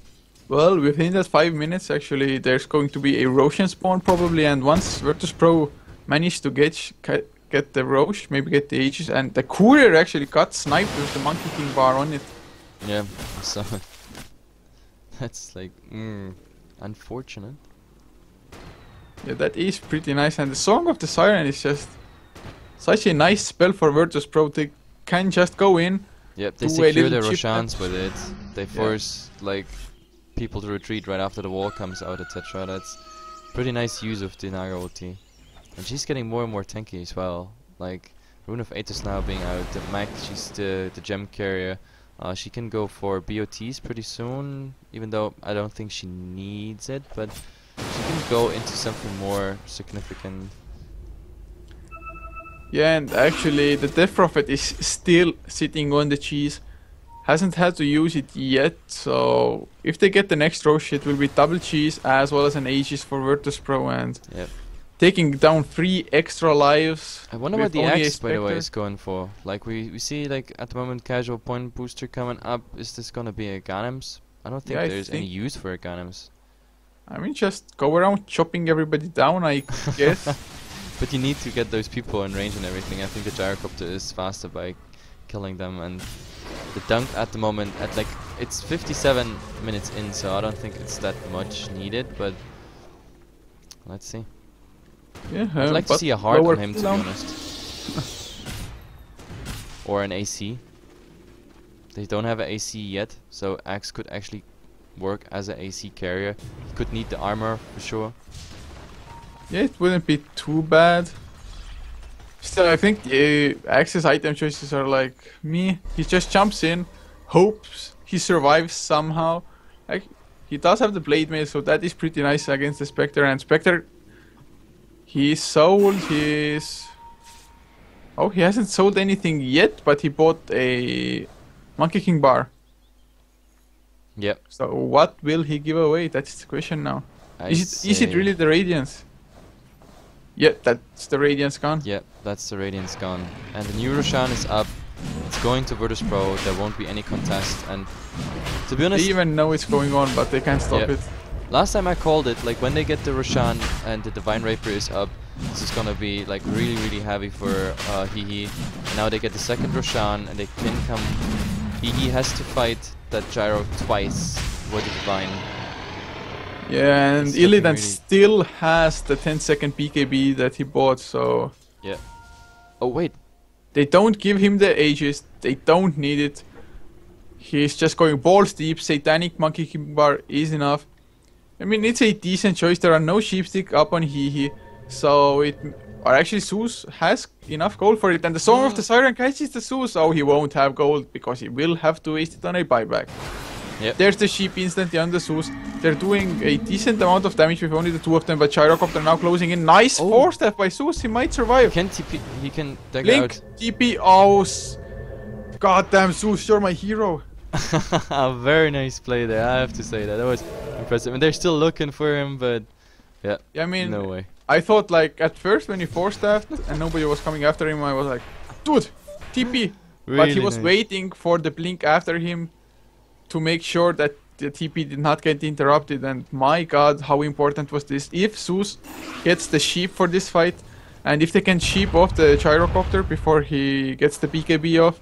Well, within that 5 minutes, actually, there's going to be a Roshan spawn probably, and once Virtus Pro managed to get the Roche, maybe get the Aegis, and the courier actually got sniped with the Monkey King bar on it. Yeah, so that's like unfortunate. Yeah, that is pretty nice, and the Song of the Siren is just such a nice spell for Virtus Pro. They can just go in. Yep, they secure their Roshans with it. They force like people to retreat right after the wall comes out, etc. That's pretty nice use of the Naga ulti. And she's getting more and more tanky as well. Like Rune of Aethys now being out, the Mac, she's the gem carrier. She can go for BOTs pretty soon, even though I don't think she needs it, but she can go into something more significant. Yeah, and actually the Death Prophet is still sitting on the cheese. Hasn't had to use it yet, so if they get the next Roche, it will be double cheese as well as an Aegis for Virtus Pro, and taking down 3 extra lives. I wonder what the Axe, by the way, is going for. Like we see, like at the moment, casual point booster coming up. Is this gonna be a Ghanems? I don't think there's any use for a Ghanems. I mean, just go around chopping everybody down, I guess. But you need to get those people in range and everything. I think the Gyrocopter is faster by killing them, and the dunk at the moment at like it's 57 minutes in, so I don't think it's that much needed. But let's see. Yeah, I'd like to see a heart on him, to be honest. Or an AC. They don't have an AC yet, so Axe could actually work as an AC carrier. He could need the armor for sure. Yeah, it wouldn't be too bad. Still, I think Axe's item choices are like me. He just jumps in, hopes he survives somehow. Like, he does have the Blade Mail, so that is pretty nice against the Spectre. And Spectre, he sold his... Oh, he hasn't sold anything yet, but he bought a Monkey King bar. Yep. So what will he give away? That's the question now. Is it really the Radiance? Yeah, that's the Radiance gone. Yeah, that's the Radiance gone. And the new Roshan is up. It's going to Virtus Pro. There won't be any contest. And to be honest, they even know it's going on, but they can't stop it. Last time I called it, like when they get the Roshan and the Divine Rapier is up, this is gonna be like really heavy for Hehe. Now they get the second Roshan and they can come. Hehe has to fight that Gyro twice with the Divine. Yeah, and It's Illidan really still has the 10-second BKB that he bought, so yeah. Oh wait, they don't give him the Aegis, they don't need it. He's just going balls deep, Satanic Monkey King Bar is enough. I mean, it's a decent choice, there are no Sheepstick up on Hehe, so it... Or actually, Zeus has enough gold for it, and the Song of the Siren catches the Zeus, so he won't have gold, because he will have to waste it on a buyback. yep. There's the sheep instantly on the Zeus. They're doing a decent amount of damage with only the two of them, but Gyrocopter now closing in. Nice Oh. 4-step by Zeus, he might survive. He can TP, he can dagger Link, out. TP, oh, goddamn Zeus, you're my hero. Very nice play there, I have to say that. That was impressive. And they're still looking for him, but yeah, I mean, no way. I thought like at first when he 4-stepped and nobody was coming after him, I was like, dude, TP. But he Really was nice. waiting for the blink after him to make sure that the TP did not get interrupted, and my god, how important was this. If Zeus gets the sheep for this fight, and if they can sheep off the Gyrocopter before he gets the BKB off,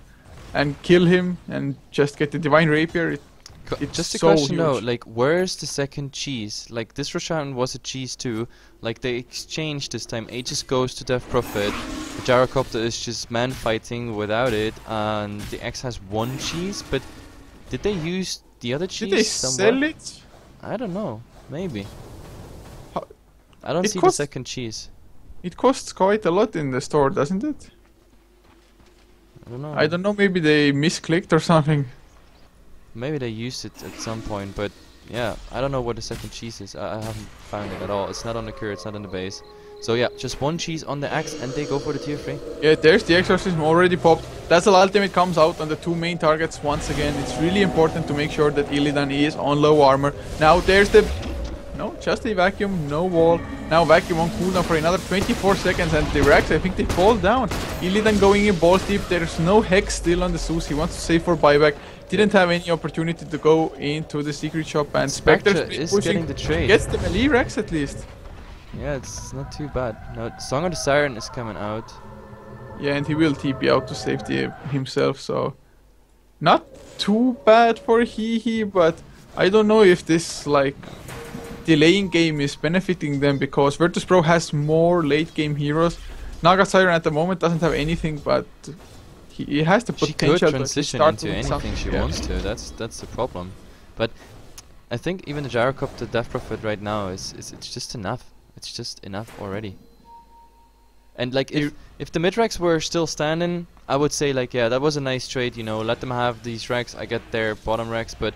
and kill him, and just get the Divine Rapier, it's Just a so question though, huge. like where's the second cheese? Like this Roshan was a cheese too. Like they exchanged this time. Aegis goes to Death Prophet. The Gyrocopter is just man fighting without it, and the X has one cheese. But did they use the other cheese Did they somewhere? sell it? I don't know. Maybe. How- I don't It see cost- the second cheese. It costs quite a lot in the store, doesn't it? I don't know. I don't know, maybe they misclicked or something. Maybe they used it at some point, but yeah, I don't know what the second cheese is. I haven't found it at all. It's not on the cure, it's not on the base. So yeah, just one cheese on the axe and they go for the tier 3. Yeah, there's the Exorcism already popped. Dazzle Ultimate comes out on the two main targets once again. It's really important to make sure that Illidan is on low armor. Now there's the... No, just a vacuum, no wall. Now vacuum on cooldown for another 24 seconds and the Rex, I think they fall down. Illidan going in balls deep. There's no Hex still on the Zeus. He wants to save for buyback. Didn't have any opportunity to go into the secret shop, and Spectre is getting the trade. gets the melee Rex at least. Yeah, it's not too bad. Now, Song of the Siren is coming out. Yeah, and he will TP out to safety himself, so... Not too bad for Hehe, but I don't know if this, like, delaying game is benefiting them, because Virtus Pro has more late game heroes. Naga Siren at the moment doesn't have anything, but he has the She potential could to transition start into doing anything something. she Yeah. wants to. That's the problem. But I think even the Gyrocopter Death Prophet right now is it's just enough. It's just enough already. And like if the mid racks were still standing, I would say like yeah, that was a nice trade. You know, let them have these racks. I get their bottom racks, but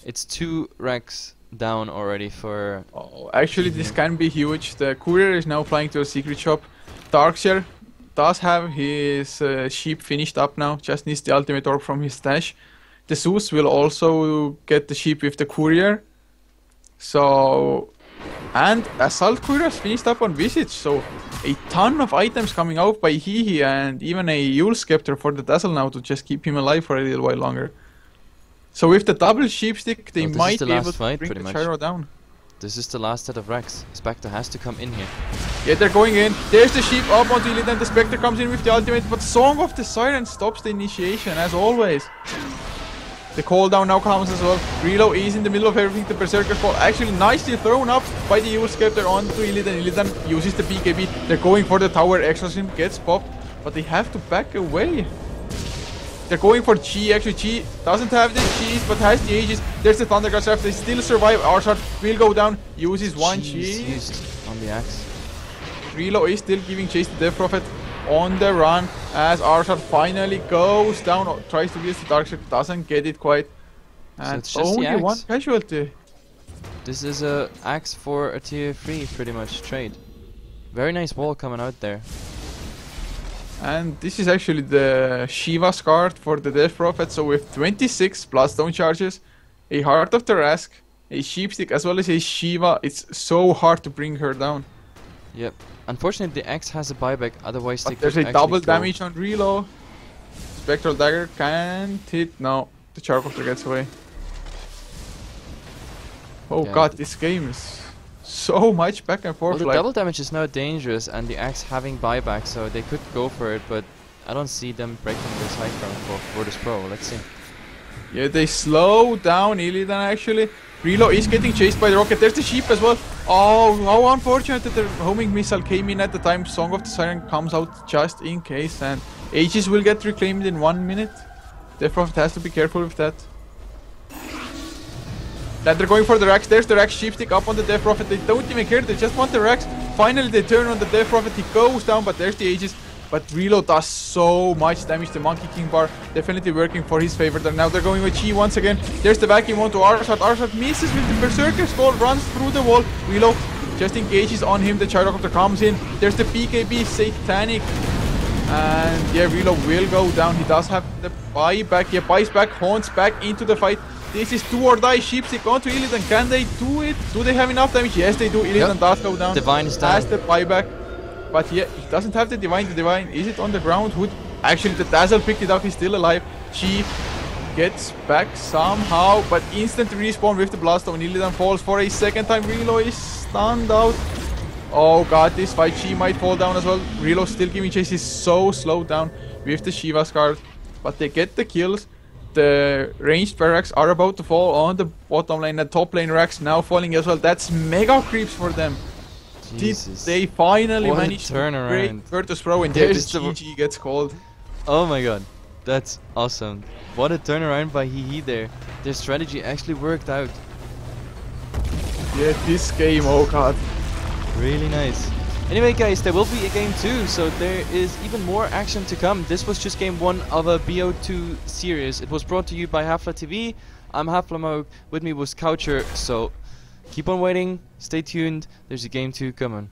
it's 2 racks down already for. Oh, actually, this can be huge. The courier is now flying to a secret shop. Darkseer does have his sheep finished up now, just needs the ultimate orb from his stash. The Zeus will also get the sheep with the courier. So... And Assault Courier is finished up on Visage, so a ton of items coming out by Hehe, and even a Yule Scepter for the Dazzle now to just keep him alive for a little while longer. So with the double sheepstick, they So this is might the be able last to fight, bring pretty the much. Gyro down. This is the last set of racks. Spectre has to come in here. Yeah, they're going in. There's the sheep up onto Illidan. The Spectre comes in with the ultimate, but Song of the Siren stops the initiation, as always. The cooldown now comes as well. Relo is in the middle of everything. The Berserker fall actually nicely thrown up by the Yule Scepter onto Illidan. Illidan uses the BKB. They're going for the tower. Exorcism gets popped, but they have to back away. They're going for Chi. Actually, Chi doesn't have the cheese, but has the Aegis. There's the Thundercrash Shaft. They still survive. Arshat will go down. Uses one Cheese Chi. used on the axe. Relo is still giving chase to Death Prophet on the run as Arshat finally goes down, tries to use the Darkseer, doesn't get it quite. And it's just the only one axe. casualty. This is a axe for a tier 3 pretty much trade. Very nice wall coming out there. And this is actually the Shiva's card for the Death Prophet, so with 26 Bloodstone charges, a Heart of the Rask, a Sheepstick as well as a Shiva, it's so hard to bring her down. Yep. Unfortunately, the axe has a buyback. Otherwise, they But there's could a actually double go. damage on Relo. Spectral Dagger can't hit. No, the Charcopter gets away. Oh Yeah, god, this game is so much back and well, forth. the Like, double damage is now dangerous, and the axe having buyback, so they could go for it, but I don't see them breaking this high ground for this pro. Let's see. yeah, they slow down Illidan actually. Relo is getting chased by the rocket. There's the sheep as well. Oh, how unfortunate that the homing missile came in at the time. Song of the Siren comes out just in case, and Aegis will get reclaimed in 1 minute. Death Prophet has to be careful with that. Then they're going for the Rax. There's the Rax sheep stick up on the Death Prophet. They don't even care. They just want the Rax. Finally, they turn on the Death Prophet. He goes down, but there's the Aegis. But Relo does so much damage. The Monkey King bar definitely working for his favor. Now they're going with Chi once again. There's the vacuum onto Arshat. Arshat misses with the Berserker Skull, runs through the wall. Relo just engages on him. The Gyrocopter comes in. There's the BKB Satanic. And yeah, Relo will go down. He does have the buyback. He buys back, haunts back into the fight. This is do or die. Sheepstick onto Illidan. Can they do it? Do they have enough damage? Yes, they do. Illidan does go down. Divine is down. Has the buyback. But yeah, he doesn't have the Divine. The Divine, is it on the ground? Hood. Actually, the Dazzle picked it up. He's still alive. Chief gets back somehow, but instant respawn with the Blast Stone. Illidan falls for a second time. Relo is stunned out. Oh god, this fight, she might fall down as well. Relo still giving chase. He's so slowed down with the Shiva's card. But they get the kills. The ranged barracks are about to fall on the bottom lane. The top lane racks now falling as well. That's mega creeps for them. Jesus. They finally What a managed to break turnaround. Virtus Pro, and yeah, the There's the GG gets called. Oh my god, that's awesome. What a turnaround by Hehe there. Their strategy actually worked out. Yeah, this game, oh god. Really nice. Anyway guys, there will be a game 2, so there is even more action to come. This was just game 1 of a BO2 series. It was brought to you by HeflaTV. I'm HeflaMoke, with me was Coucher, so keep on waiting, stay tuned, there's a game 2 coming.